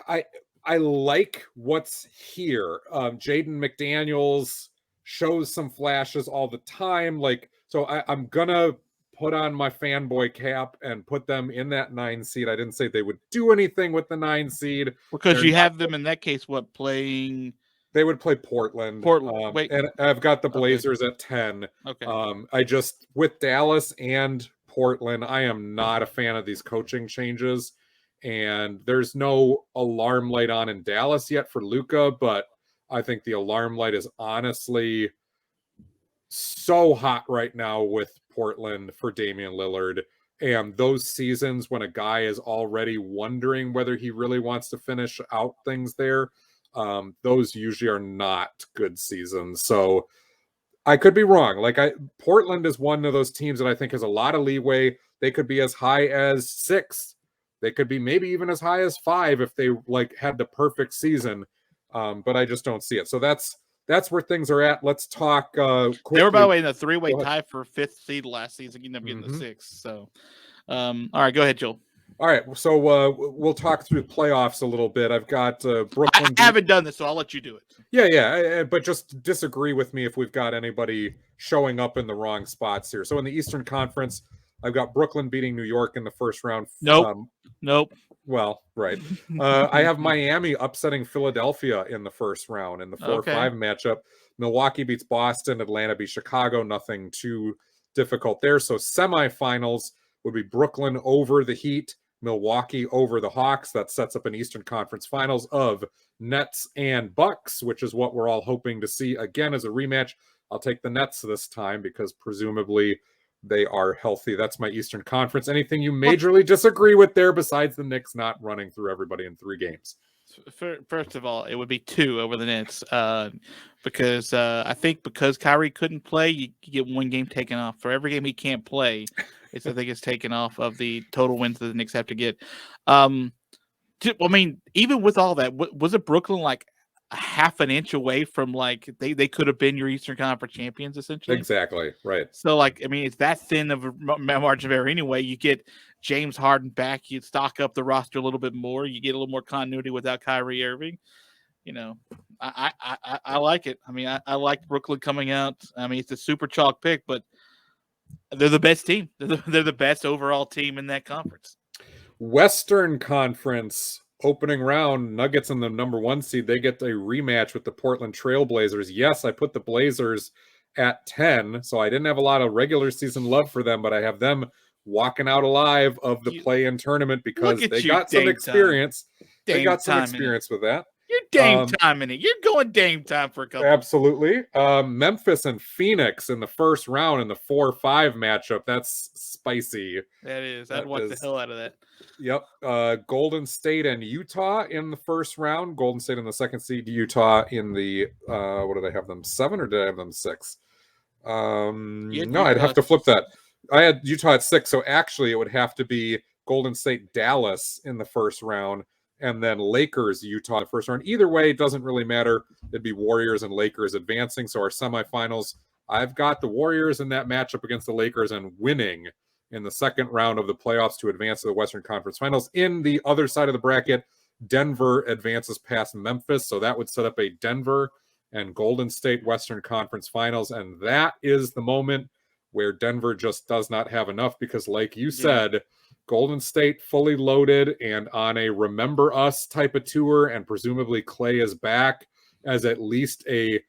I like what's here. Jaden McDaniels shows some flashes all the time. So I'm gonna put on my fanboy cap and put them in that 9 seed. I didn't say they would do anything with the 9 seed because you have them in that case. What playing? They would play Portland. Wait, and I've got the Blazers at 10. Okay. I just, with Dallas and Portland, I am not a fan of these coaching changes. And there's no alarm light on in Dallas yet for Luka, but I think the alarm light is honestly so hot right now with Portland for Damian Lillard. And those seasons when a guy is already wondering whether he really wants to finish out things there, those usually are not good seasons. So I could be wrong. Portland is one of those teams that I think has a lot of leeway. They could be as high as 6. They could be maybe even as high as 5 if they had the perfect season. but I just don't see it. So that's where things are at. Let's talk quickly. They were, by the way, in a 3-way tie for 5th seed last season, ended up getting the 6th. So, all right, go ahead, Joel. All right, so we'll talk through playoffs a little bit. I've got Brooklyn. I haven't done this, so I'll let you do it. Yeah, but just disagree with me if we've got anybody showing up in the wrong spots here. So in the Eastern Conference, I've got Brooklyn beating New York in the first round. Nope. Well, right. I have Miami upsetting Philadelphia in the first round in the 4-5 matchup. Milwaukee beats Boston. Atlanta beats Chicago. Nothing too difficult there. So semifinals would be Brooklyn over the Heat, Milwaukee over the Hawks. That sets up an Eastern Conference Finals of Nets and Bucks, which is what we're all hoping to see again as a rematch. I'll take the Nets this time because presumably they are healthy. That's my Eastern Conference. Anything you majorly disagree with there besides the Knicks not running through everybody in 3 games? First of all, it would be 2 over the Nets because I think because Kyrie couldn't play, you get 1 game taken off. For every game he can't play, I think it's taken off of the total wins that the Knicks have to get. I mean, even with all that, was it Brooklyn like a half an inch away from like they could have been your Eastern Conference champions essentially? Exactly, right. So like, I mean, it's that thin of a margin of error anyway. You get James Harden back, you stock up the roster a little bit more, you get a little more continuity without Kyrie Irving. You know, I like it. I mean, I like Brooklyn coming out. I mean, it's a super chalk pick, but they're the best team. They're the best overall team in that conference. Western Conference opening round, Nuggets in the number 1 seed. They get a rematch with the Portland Trail Blazers. Yes, I put the Blazers at 10, so I didn't have a lot of regular season love for them, but I have them walking out alive of the play-in tournament because they got some experience. They got some experience with that. You're Dame time in it. You're going Dame time for a couple. Absolutely. Memphis and Phoenix in the first round in the 4-5 matchup. That's spicy. That is. I'd watch the hell out of that. Yep. Golden State and Utah in the first round. Golden State in the 2nd seed. Utah in the what did I have them? 7 or did I have them 6? No, I'd have to flip that. I had Utah at 6, so actually it would have to be Golden State Dallas in the first round. And then Lakers, Utah, the first round. Either way, it doesn't really matter. It'd be Warriors and Lakers advancing. So our semifinals, I've got the Warriors in that matchup against the Lakers and winning in the second round of the playoffs to advance to the Western Conference Finals. In the other side of the bracket, Denver advances past Memphis. So that would set up a Denver and Golden State Western Conference Finals. And that is the moment where Denver just does not have enough because, like you said, Golden State fully loaded and on a remember us type of tour, and presumably Clay is back as at least a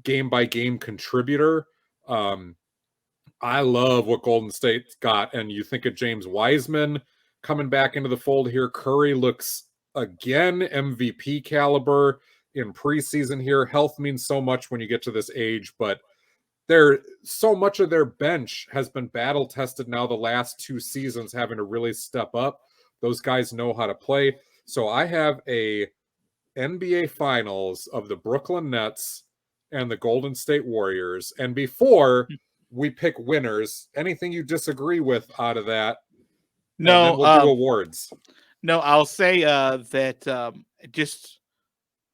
game-by-game contributor. I love what Golden State's got, and you think of James Wiseman coming back into the fold here. Curry looks, again, MVP caliber in preseason here. Health means so much when you get to this age, but so much of their bench has been battle tested now the last 2 seasons, having to really step up. Those guys know how to play. So I have a NBA Finals of the Brooklyn Nets and the Golden State Warriors. And before we pick winners, anything you disagree with out of that? No, and then we'll do awards. No, I'll say that just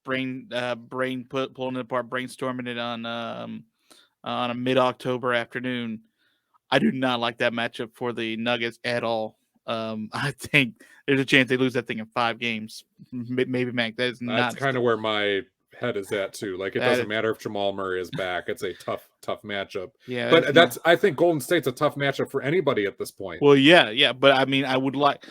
pulling it apart, brainstorming it on a mid-October afternoon. I do not like that matchup for the Nuggets at all. I think there's a chance they lose that thing in 5 games, maybe Mac. That's kind of where my head is at too. Like it doesn't matter if Jamal Murray is back; it's a tough matchup. Yeah, but I think Golden State's a tough matchup for anybody at this point. Well, yeah, but I mean, I would like.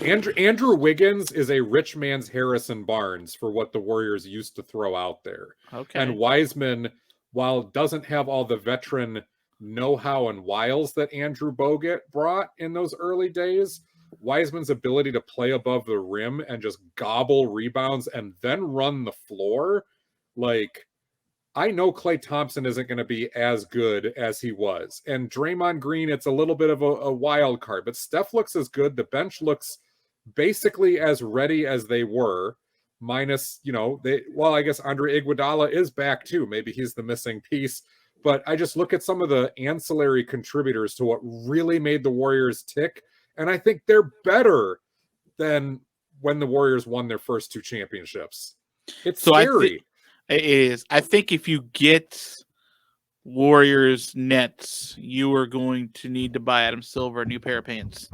Andrew Wiggins is a rich man's Harrison Barnes for what the Warriors used to throw out there. Okay, and Wiseman, while doesn't have all the veteran know-how and wiles that Andrew Bogut brought in those early days, Wiseman's ability to play above the rim and just gobble rebounds and then run the floor, like, I know Klay Thompson isn't going to be as good as he was. And Draymond Green, it's a little bit of a wild card, but Steph looks as good. The bench looks basically as ready as they were, minus, I guess Andre Iguodala is back too. Maybe he's the missing piece. But I just look at some of the ancillary contributors to what really made the Warriors tick. And I think they're better than when the Warriors won their first 2 championships. It's So scary. it is. I think if you get Warriors Nets, you are going to need to buy Adam Silver a new pair of pants.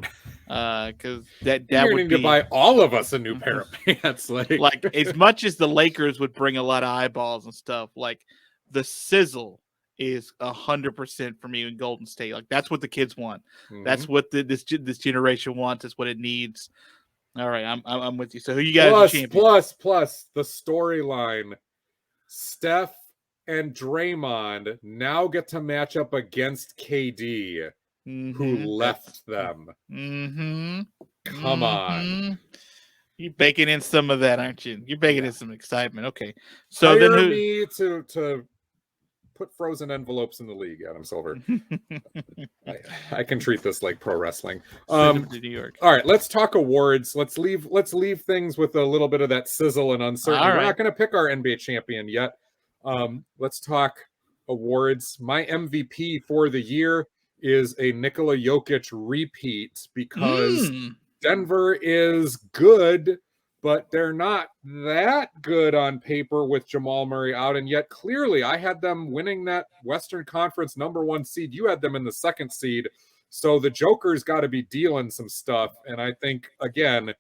Because that You're would going to be buy all of us a new pair of pants. like as much as the Lakers would bring a lot of eyeballs and stuff, like the sizzle is 100% for me in Golden State. Like that's what the kids want. That's what this generation wants. It's what it needs. All right, I'm with you. So who you got as your champion? Plus the storyline. Steph and Draymond now get to match up against KD, who left them. Come on. You're baking in some of that, aren't you? You're baking in some excitement. Okay. So Hire then who me to put frozen envelopes in the league, Adam Silver. I can treat this like pro wrestling. Send him to New York. All right, let's talk awards. Let's leave things with a little bit of that sizzle and uncertainty. We're not going to pick our NBA champion yet. Let's talk awards. My MVP for the year is a Nikola Jokic repeat because Denver is good, but they're not that good on paper with Jamal Murray out. And yet clearly I had them winning that Western Conference #1 seed. You had them in the 2nd seed. So the Joker's got to be dealing some stuff. And I think, again,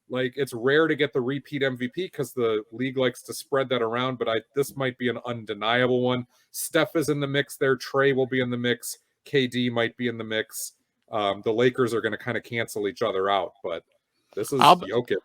like it's rare to get the repeat MVP because the league likes to spread that around. But this might be an undeniable one. Steph is in the mix there. Trae will be in the mix. KD might be in the mix. The Lakers are going to kind of cancel each other out. But this is Jokic.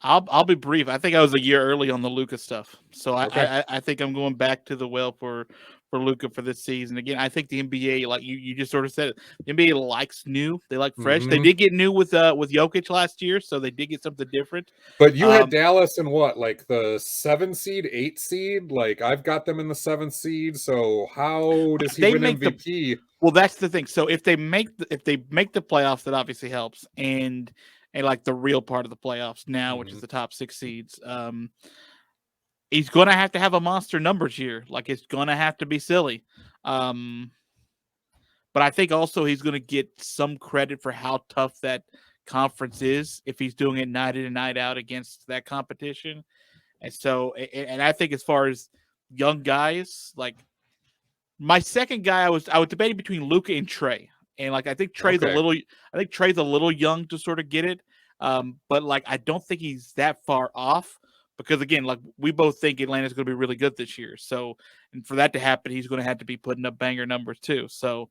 I'll be brief. I think I was a year early on the Luka stuff, so I think I'm going back to the well for Luka for this season. Again, I think the NBA, like you just sort of said it, the NBA likes new. They like fresh. They did get new with Jokic last year, so they did get something different. But you had Dallas in what, like the 7 seed, 8 seed? Like I've got them in the 7th seed. So how does he win MVP? Well, that's the thing. So if they make the playoffs, that obviously helps, and like the real part of the playoffs now, which is the top 6 seeds. He's going to have a monster numbers year. Like it's going to have to be silly. But I think also he's going to get some credit for how tough that conference is if he's doing it night in and night out against that competition. And so, and I think as far as young guys, like my second guy, I was debating between Luka and Trae. And like I think Trae's a little young to sort of get it. But like I don't think he's that far off because again, like we both think Atlanta's going to be really good this year. So, and for that to happen, he's going to have to be putting up banger numbers too. So,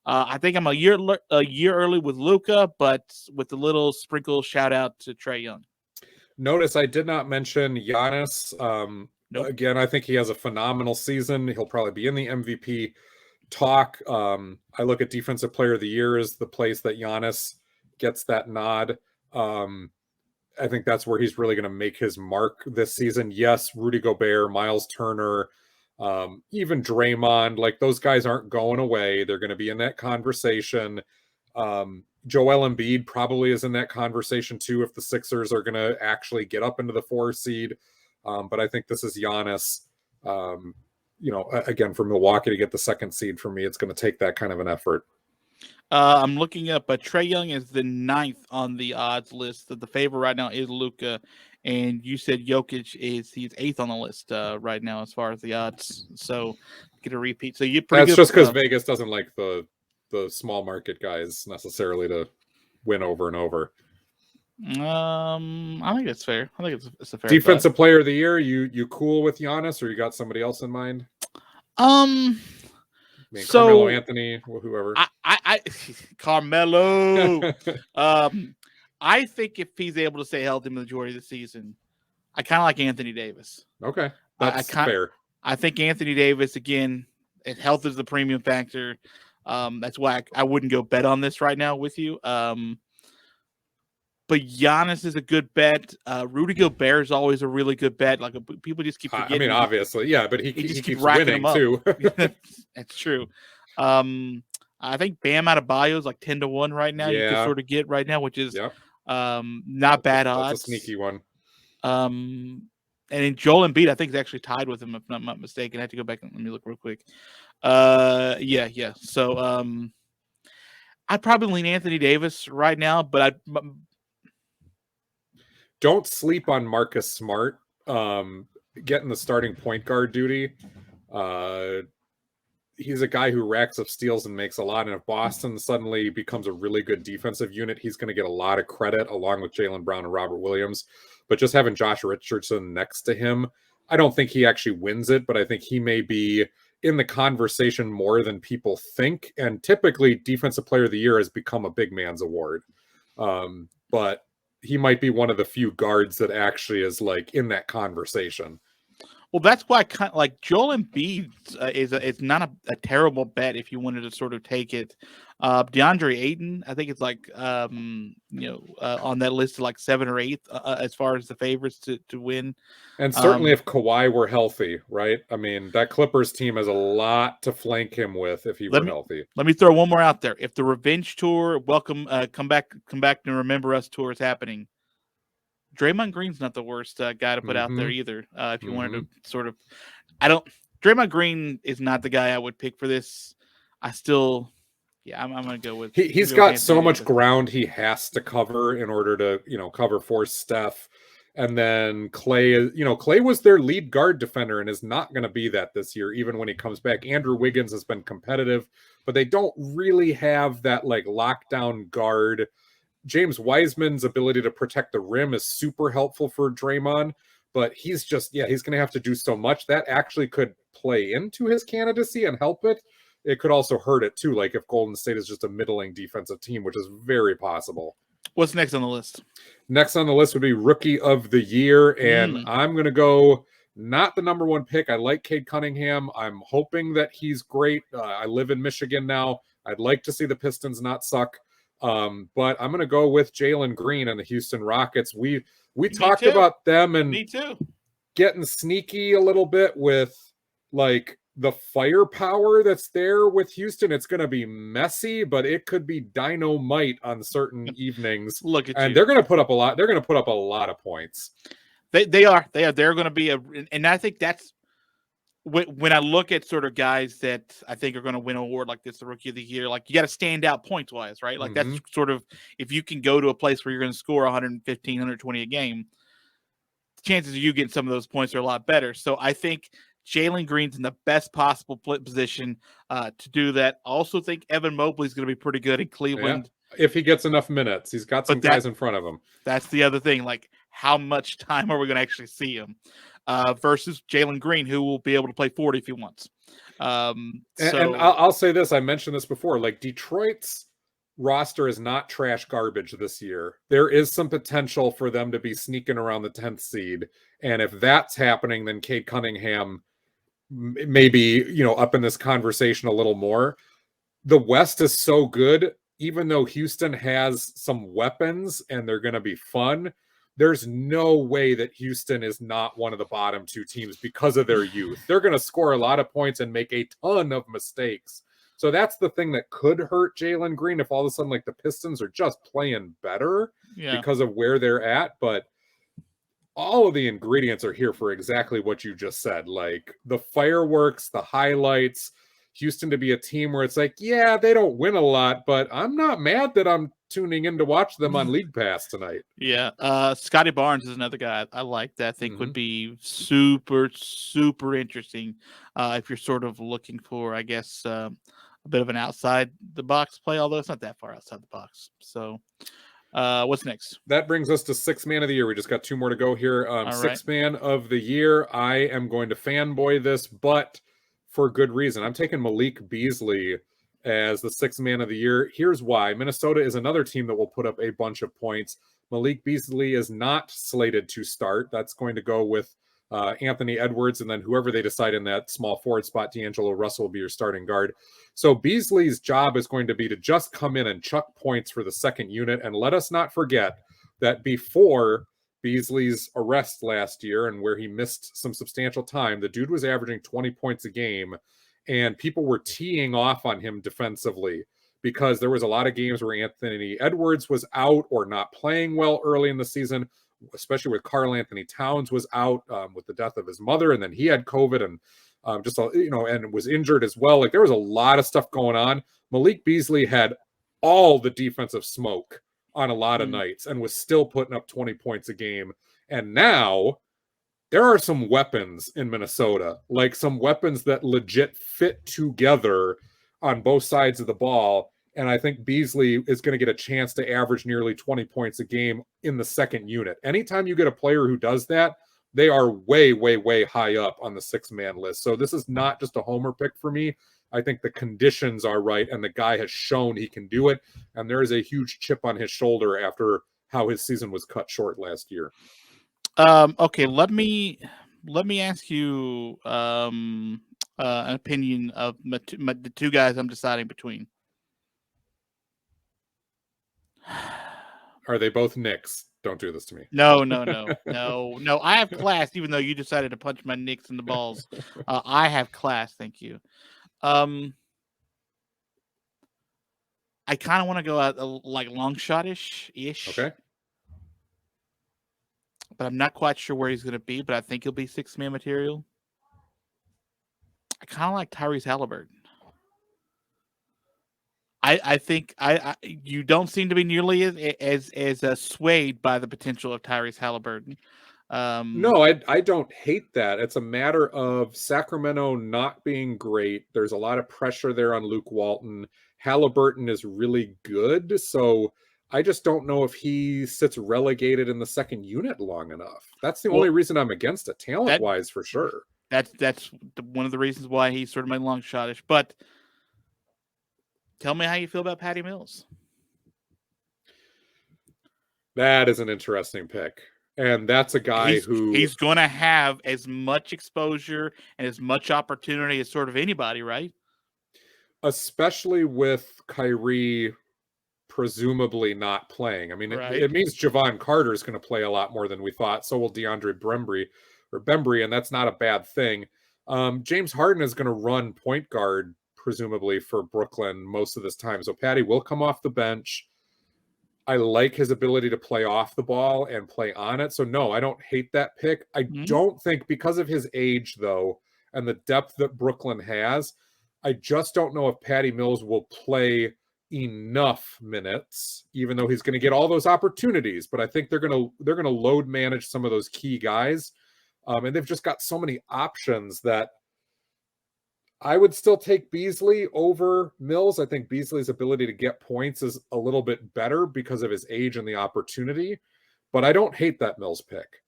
I think I'm a year early with Luka, but with a little sprinkle shout out to Trae Young. Notice I did not mention Giannis. Nope. Again, I think he has a phenomenal season. He'll probably be in the MVP talk. I look at Defensive Player of the Year as the place that Giannis gets that nod. I think that's where he's really going to make his mark this season. Yes, Rudy Gobert, Miles Turner, even Draymond, like those guys aren't going away. They're going to be in that conversation. Joel Embiid probably is in that conversation too if the Sixers are going to actually get up into the 4 seed. But I think this is Giannis. Again, for Milwaukee to get the 2nd seed for me, it's going to take that kind of an effort. I'm looking up, but Trae Young is the 9th on the odds list. The favorite right now is Luka, and you said Jokic he's 8th on the list right now as far as the odds. So get a repeat. So you're pretty. That's just because Vegas doesn't like the small market guys necessarily to win over and over. I think that's fair. I think it's a fair. Defensive Player of the Year. You cool with Giannis, or you got somebody else in mind? Carmelo Anthony, whoever. I Carmelo. I think if he's able to stay healthy the majority of the season, I kind of like Anthony Davis. Okay, that's fair. I think Anthony Davis again. Health is the premium factor. That's why I wouldn't go bet on this right now with you. But Giannis is a good bet. Rudy Gobert is always a really good bet. Like people just keep forgetting. I mean, obviously, yeah, but he just keeps racking winning too. That's true. I think Bam Adebayo is like 10-1 right now. Yeah. You can sort of get right now, which is not bad odds. That's a sneaky one. And in Joel Embiid, I think is actually tied with him, if I'm not mistaken. I have to go back and let me look real quick. Yeah. So I'd probably lean Anthony Davis right now, but don't sleep on Marcus Smart. getting the starting point guard duty. He's a guy who racks up steals and makes a lot. And if Boston suddenly becomes a really good defensive unit, he's going to get a lot of credit along with Jaylen Brown and Robert Williams. But just having Josh Richardson next to him, I don't think he actually wins it, but I think he may be in the conversation more than people think. And typically, Defensive Player of the Year has become a big man's award. But he might be one of the few guards that actually is like in that conversation. Well, that's why kind of like Joel Embiid it's not a terrible bet if you wanted to sort of take it. DeAndre Ayton, I think it's like on that list of like 7th or 8th as far as the favorites to win. And certainly if Kawhi were healthy, right? I mean, that Clippers team has a lot to flank him with if he were healthy. Let me throw one more out there. If the Revenge Tour, come back and remember us tour is happening, Draymond Green's not the worst guy to put out there either. If you wanted to sort of, Draymond Green is not the guy I would pick for this. I'm going to go with. He's got so much ground he has to cover in order to, cover for Steph. And then Clay was their lead guard defender and is not going to be that this year, even when he comes back. Andrew Wiggins has been competitive, but they don't really have that like lockdown guard. James Wiseman's ability to protect the rim is super helpful for Draymond, but he's going to have to do so much. That actually could play into his candidacy and help it. It could also hurt it too, like if Golden State is just a middling defensive team, which is very possible. What's next on the list? Next on the list would be Rookie of the Year, and I'm going to go not the number 1 pick. I like Cade Cunningham. I'm hoping that he's great. I live in Michigan now. I'd like to see the Pistons not suck. But I'm going to go with Jalen Green and the Houston Rockets. We talked about them and getting sneaky a little bit with like the firepower that's there with Houston. It's going to be messy, but it could be dynamite on certain evenings. They're going to put up a lot. They're going to put up a lot of points. They are. They're going to be and I think that's when I look at sort of guys that I think are going to win an award like this, the Rookie of the Year, like you got to stand out points wise, right? Like that's sort of, if you can go to a place where you're going to score 115, 120 a game, the chances of you getting some of those points are a lot better. So I think Jalen Green's in the best possible position to do that. I also think Evan Mobley's going to be pretty good in Cleveland. Yeah, if he gets enough minutes. He's got some guys in front of him. That's the other thing. Like, how much time are we going to actually see him? Versus Jalen Green, who will be able to play 40 if he wants. And I'll say this, I mentioned this before, like Detroit's roster is not trash garbage this year. There is some potential for them to be sneaking around the 10th seed. And if that's happening, then Cade Cunningham may be, up in this conversation a little more. The West is so good, even though Houston has some weapons and they're going to be fun. There's no way that Houston is not one of the bottom 2 teams because of their youth. They're going to score a lot of points and make a ton of mistakes. So that's the thing that could hurt Jalen Green if all of a sudden like the Pistons are just playing better because of where they're at. But all of the ingredients are here for exactly what you just said. Like the fireworks, the highlights, Houston to be a team where it's like, yeah, they don't win a lot, but I'm not mad that I'm tuning in to watch them on League Pass tonight. Yeah. Scotty Barnes is another guy I like that I think would be super, super interesting if you're sort of looking for, I guess, a bit of an outside the box play, although it's not that far outside the box. So what's next? That brings us to 6th man of the year. We just got 2 more to go here. 6th man of the year. I am going to fanboy this, but for good reason. I'm taking Malik Beasley as the 6th man of the year. Here's why. Minnesota is another team that will put up a bunch of points. Malik Beasley is not slated to start. That's going to go with Anthony Edwards, and then whoever they decide in that small forward spot, D'Angelo Russell will be your starting guard. So Beasley's job is going to be to just come in and chuck points for the second unit. And let us not forget that before Beasley's arrest last year and where he missed some substantial time, the dude was averaging 20 points a game, and people were teeing off on him defensively because there was a lot of games where Anthony Edwards was out or not playing well early in the season, especially with Karl Anthony Towns was out with the death of his mother, and then he had COVID and and was injured as well. Like there was a lot of stuff going on. Malik Beasley had all the defensive smoke on a lot of nights and was still putting up 20 points a game. And now there are some weapons in Minnesota, like some weapons that legit fit together on both sides of the ball. And I think Beasley is going to get a chance to average nearly 20 points a game in the second unit. Anytime you get a player who does that, they are way, way, way high up on the 6-man list. So this is not just a homer pick for me. I think the conditions are right, and the guy has shown he can do it. And there is a huge chip on his shoulder after how his season was cut short last year. Okay, let me ask you an opinion of the two guys I'm deciding between. Are they both Knicks? Don't do this to me. No. I have class, even though you decided to punch my Knicks in the balls. I have class, thank you. I kind of want to go out like long shot-ish. Okay. But I'm not quite sure where he's going to be, but I think he'll be 6-man material. I kind of like Tyrese Halliburton. I think you don't seem to be nearly as swayed by the potential of Tyrese Halliburton. No, I don't hate that. It's a matter of Sacramento not being great. There's a lot of pressure there on Luke Walton. Halliburton is really good, so I just don't know if he sits relegated in the second unit long enough. That's the only reason I'm against it, talent-wise, for sure. That's one of the reasons why he's sort of my long shot-ish. But tell me how you feel about Patty Mills. That is an interesting pick. And that's a guy he's going to have as much exposure and as much opportunity as sort of anybody, right? Especially with Kyrie presumably not playing. I mean, right. it means Javon Carter is going to play a lot more than we thought. So will DeAndre Bembry, and that's not a bad thing. James Harden is going to run point guard, presumably, for Brooklyn most of this time. So Patty will come off the bench. I like his ability to play off the ball and play on it. So no, I don't hate that pick. I don't think, because of his age, though, and the depth that Brooklyn has, I just don't know if Patty Mills will play enough minutes, even though he's going to get all those opportunities. But I think they're going to load manage some of those key guys. And they've just got so many options that I would still take Beasley over Mills. I think Beasley's ability to get points is a little bit better because of his age and the opportunity, but I don't hate that Mills pick.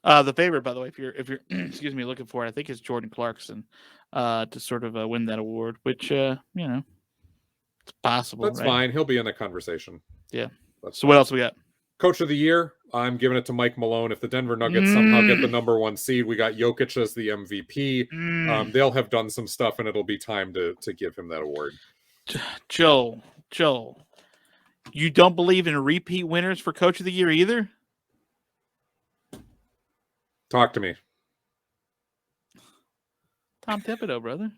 The favorite, by the way, if you're excuse me, looking for it, I think it's Jordan Clarkson to sort of win that award, which it's possible. That's right? fine. He'll be in the conversation. Yeah. So what else we got? Coach of the year, I'm giving it to Mike Malone. If the Denver Nuggets somehow get the number 1 seed, we got Jokic as the MVP. They'll have done some stuff, and it'll be time to give him that award. Joel, you don't believe in repeat winners for Coach of the Year either? Talk to me. Tom Thibodeau, brother.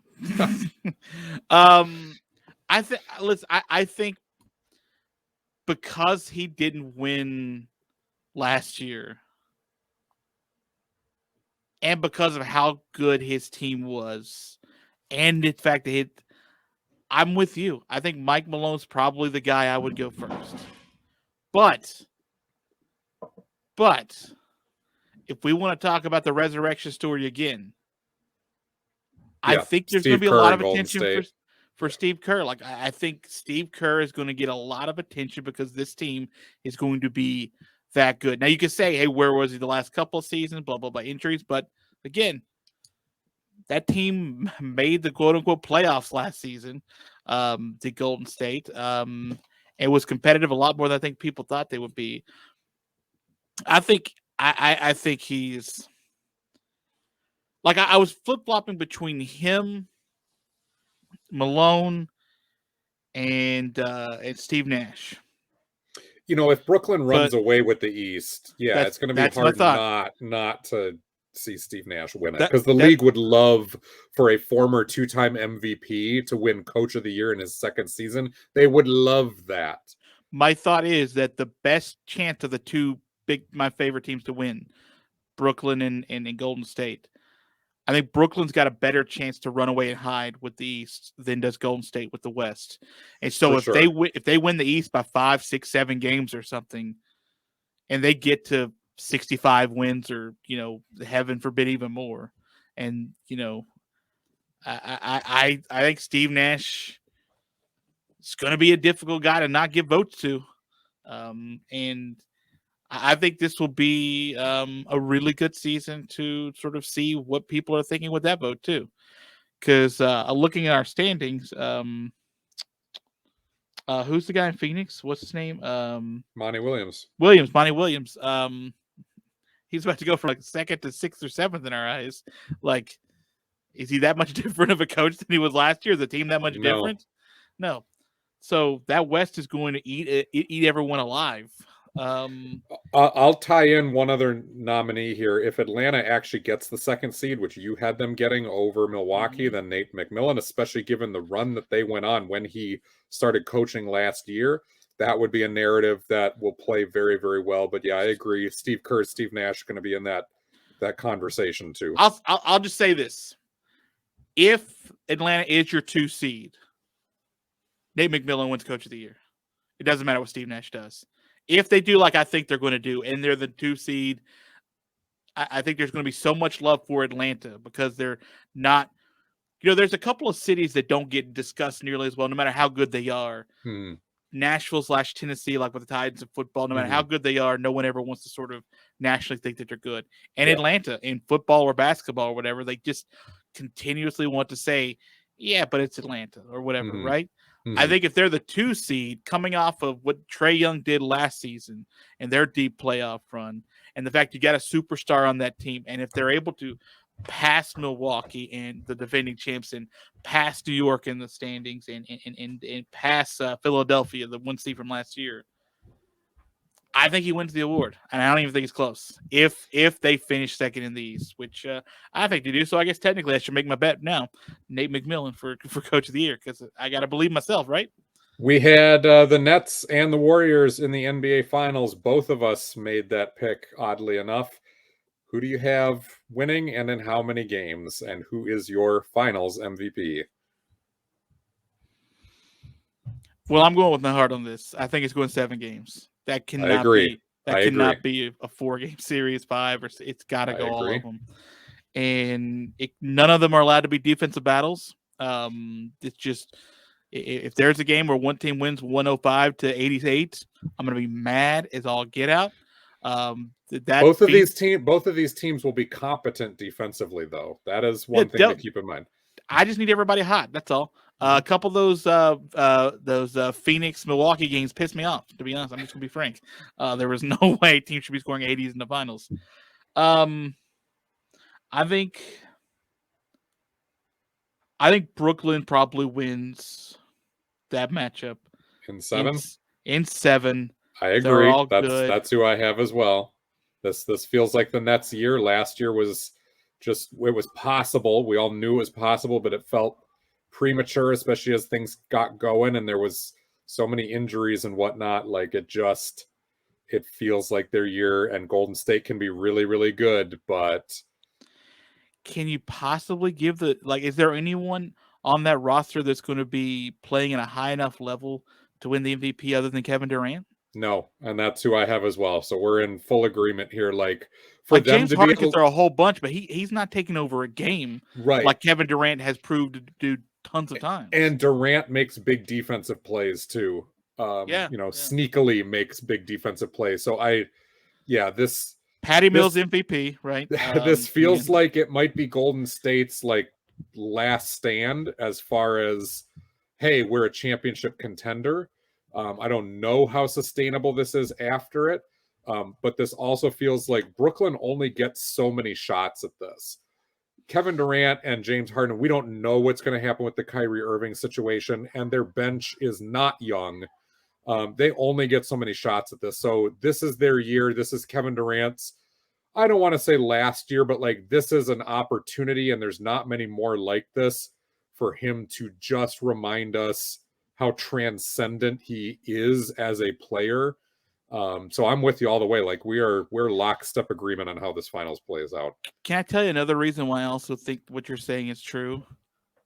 I think because he didn't win last year, and because of how good his team was, and the fact that I'm with you. I think Mike Malone's probably the guy I would go first. But if we want to talk about the resurrection story again, I think there's going to be a lot of attention for Steve Kerr. Like, I think Steve Kerr is going to get a lot of attention because this team is going to be that good. Now, you can say, hey, where was he the last couple of seasons, blah, blah, blah, injuries. But, again, that team made the quote-unquote playoffs last season, the Golden State. It was competitive a lot more than I think people thought they would be. I think he's – like, I was flip-flopping between him, Malone, and Steve Nash. If Brooklyn runs away with the East, it's going to be hard not to see Steve Nash win it, because the league would love for a former 2-time MVP to win Coach of the Year in his second season. They would love that. My thought is that the best chance of the my favorite teams to win, Brooklyn and Golden State, I think Brooklyn's got a better chance to run away and hide with the East than does Golden State with the West. And so if they win the East by 5, 6, 7 games or something, and they get to 65 wins or, heaven forbid, even more. And, I think Steve Nash is going to be a difficult guy to not give votes to. And I think this will be a really good season to sort of see what people are thinking with that vote too. Because looking at our standings, who's the guy in Phoenix? What's his name? Monty Williams. Monty Williams. He's about to go from like second to sixth or seventh in our eyes. Like, is he that much different of a coach than he was last year? Is the team that much different? No. So that West is going to eat everyone alive. I'll tie in one other nominee here. If Atlanta actually gets the second seed, which you had them getting over Milwaukee, then Nate McMillan, especially given the run that they went on when he started coaching last year, that would be a narrative that will play very, very well. But yeah, I agree. Steve Kerr, Steve Nash are going to be in that conversation too. I'll just say this. If Atlanta is your 2 seed, Nate McMillan wins Coach of the Year. It doesn't matter what Steve Nash does. If they do like I think they're going to do, and they're the 2 seed, I think there's going to be so much love for Atlanta because they're not there's a couple of cities that don't get discussed nearly as well, no matter how good they are. Nashville/Tennessee, like with the Titans of football, no matter how good they are, no one ever wants to sort of nationally think that they're good. And Atlanta in football or basketball or whatever, they just continuously want to say, yeah, but it's Atlanta or whatever, right? I think if they're the 2 seed coming off of what Trae Young did last season and their deep playoff run, and the fact you got a superstar on that team, and if they're able to pass Milwaukee and the defending champs and pass New York in the standings and pass Philadelphia, the 1 seed from last year, I think he wins the award, and I don't even think it's close. If they finish second in the East, which I think they do, so I guess technically I should make my bet now. Nate McMillan for Coach of the Year because I got to believe myself, right? We had the Nets and the Warriors in the NBA Finals. Both of us made that pick, oddly enough. Who do you have winning, and in how many games? And who is your Finals MVP? Well, I'm going with my heart on this. I think it's going 7 games. That cannot I agree. be a 4-game series, 5 or it's got to go all of them. And none of them are allowed to be defensive battles. It's just if there's a game where one team wins 105 to 88, I'm going to be mad as all get out. Both of these teams will be competent defensively, though. That is one thing to keep in mind. I just need everybody hot. That's all. A couple of those Phoenix Milwaukee games pissed me off. To be honest, I'm just gonna be frank. There was no way a team should be scoring 80s in the finals. I think Brooklyn probably wins that matchup in 7. In 7. I agree. That's who I have as well. This feels like the Nets' year. Last year was it was possible. We all knew it was possible, but it felt premature, especially as things got going and there was so many injuries and whatnot. Like it feels like their year, and Golden State can be really, really good, but can you possibly give is there anyone on that roster that's going to be playing at a high enough level to win the MVP other than Kevin Durant? No, and that's who I have as well. So we're in full agreement here. Like for them James Harden can throw a whole bunch, but he's not taking over a game like Kevin Durant has proved to do tons of times. And Durant makes big defensive plays too. Sneakily makes big defensive plays. So this Patty Mills MVP, right? This feels like it might be Golden State's like last stand as far as, hey, we're a championship contender. I don't know how sustainable this is after it, but this also feels like Brooklyn only gets so many shots at this. Kevin Durant and James Harden, we don't know what's going to happen with the Kyrie Irving situation, and their bench is not young. They only get so many shots at this. So this is their year. This is Kevin Durant's, I don't want to say last year, but like this is an opportunity, and there's not many more like this for him to just remind us how transcendent he is as a player. So I'm with you all the way. Like we're lockstep agreement on how this finals plays out. Can I tell you another reason why I also think what you're saying is true?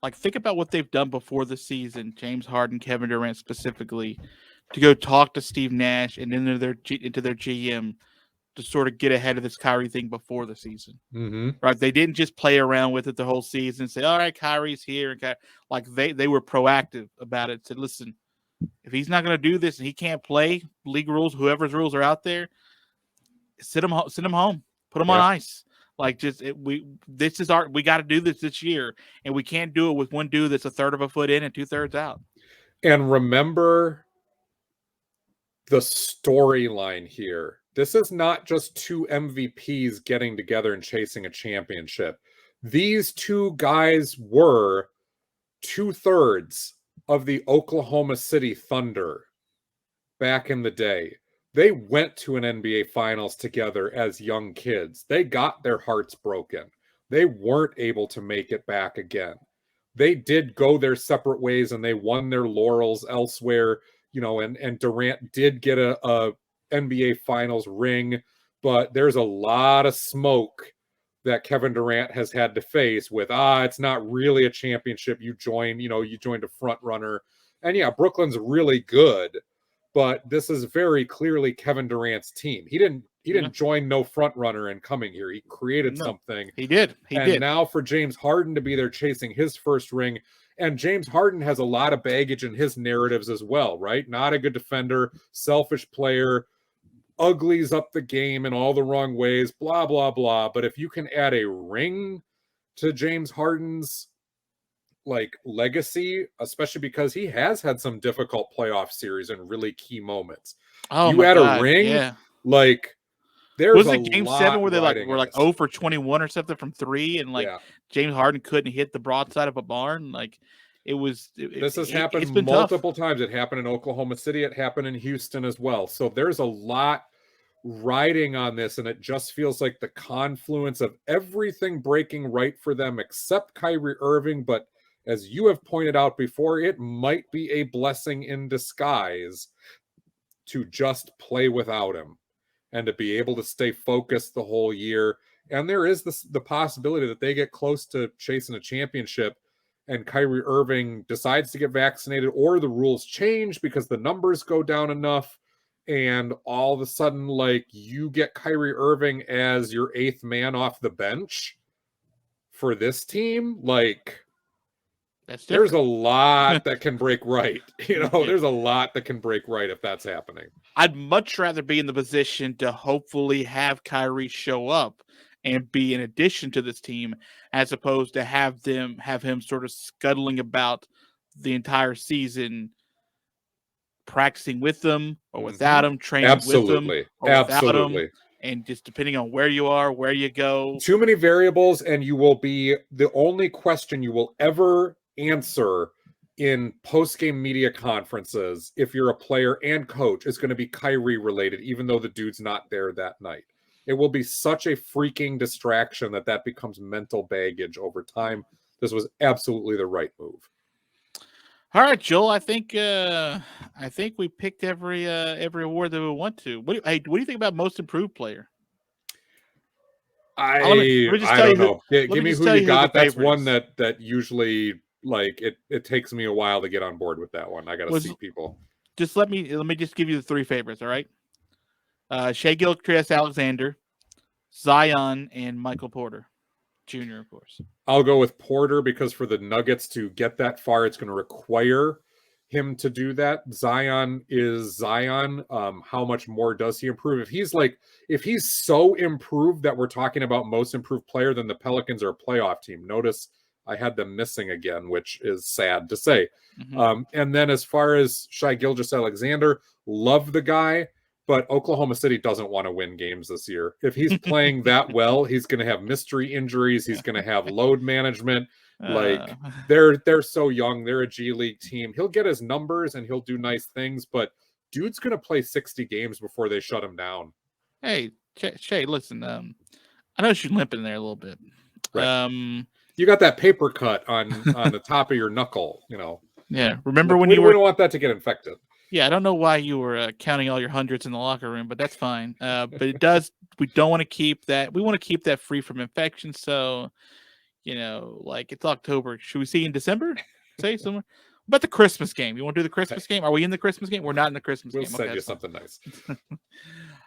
Like think about what they've done before the season, James Harden, Kevin Durant specifically, to go talk to Steve Nash and into their GM to sort of get ahead of this Kyrie thing before the season. Mm-hmm. Right? They didn't just play around with it the whole season and say, all right, Kyrie's here. Like they were proactive about it. Said, listen, if he's not going to do this and he can't play, league rules, whoever's rules are out there, send him home, put him on ice. Like we got to do this year, and we can't do it with one dude that's a third of a foot in and 2/3 out. And remember the storyline here. This is not just two MVPs getting together and chasing a championship. These two guys were 2/3 of the Oklahoma City Thunder back in the day. They went to an NBA Finals together as young kids. They got their hearts broken. They weren't able to make it back again. They did go their separate ways and they won their laurels elsewhere, and Durant did get a NBA Finals ring, but there's a lot of smoke that Kevin Durant has had to face with, it's not really a championship. You joined a front runner. And yeah, Brooklyn's really good, but this is very clearly Kevin Durant's team. He didn't join no front runner in coming here. He created something. He did. And now for James Harden to be there chasing his first ring, and James Harden has a lot of baggage in his narratives as well, right? Not a good defender, selfish player, uglies up the game in all the wrong ways, blah, blah, blah. But if you can add a ring to James Harden's legacy, especially because he has had some difficult playoff series and really key moments. You add a ring, there's was it game 7 where they were 0 for 21 or something from 3, and James Harden couldn't hit the broadside of a barn? This has happened multiple times. It happened in Oklahoma City. It happened in Houston as well. So there's a lot riding on this, and it just feels like the confluence of everything breaking right for them except Kyrie Irving. But as you have pointed out before, it might be a blessing in disguise to just play without him and to be able to stay focused the whole year. And there is the possibility that they get close to chasing a championship and Kyrie Irving decides to get vaccinated, or the rules change because the numbers go down enough, and all of a sudden, you get Kyrie Irving as your 8th man off the bench for this team. There's a lot that can break right. There's a lot that can break right if that's happening. I'd much rather be in the position to hopefully have Kyrie show up and be an addition to this team, as opposed to have him sort of scuttling about the entire season, practicing with them or without them, training with them or without them, and just depending on where you are, where you go. Too many variables, and you will be the only question you will ever answer in post-game media conferences, if you're a player and coach, is going to be Kyrie related, even though the dude's not there that night. It will be such a freaking distraction that becomes mental baggage over time. This was absolutely the right move. All right, Joel. I think we picked every award that we want to. What do you think about most improved player? I don't know. Give me who you got. That's one that usually it takes me a while to get on board with that one. I got to see people. Just let me just give you the 3 favorites. All right. Shea Gilgeous-Alexander, Zion, and Michael Porter Jr., of course. I'll go with Porter because for the Nuggets to get that far, it's going to require him to do that. Zion is Zion. How much more does he improve? If he's so improved that we're talking about most improved player, then the Pelicans are a playoff team. Notice I had them missing again, which is sad to say. Mm-hmm. And then as far as Shai Gilgeous-Alexander, love the guy. But Oklahoma City doesn't want to win games this year. If he's playing that well, he's going to have mystery injuries. He's going to have load management. They're so young. They're a G League team. He'll get his numbers and he'll do nice things, but dude's going to play 60 games before they shut him down. Hey, Shay, listen. I know you're limping there a little bit. Right. You got that paper cut on the top of your knuckle. Yeah. Remember when we don't want that to get infected. Yeah, I don't know why you were counting all your hundreds in the locker room, but that's fine. But it does. We don't want to keep that. We want to keep that free from infection. So, it's October. Should we see in December? Say somewhere. But the Christmas game. You want to do the Christmas game? Are we in the Christmas game? We're not in the Christmas game. We'll send you something nice.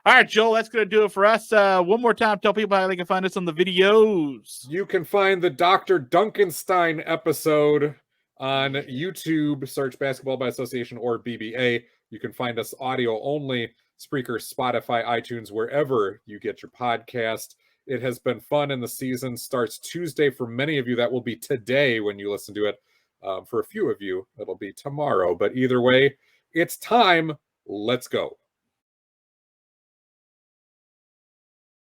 All right, Joel, that's going to do it for us. One more time, tell people how they can find us on the videos. You can find the Dr. Duncanstein episode on YouTube. Search Basketball by Association or BbA. You can find us audio only, Spreaker, Spotify, iTunes, wherever you get your podcast. It has been fun, and the season starts Tuesday for many of you. That will be today when you listen to it. For a few of you, it'll be tomorrow. But either way, it's time. Let's go.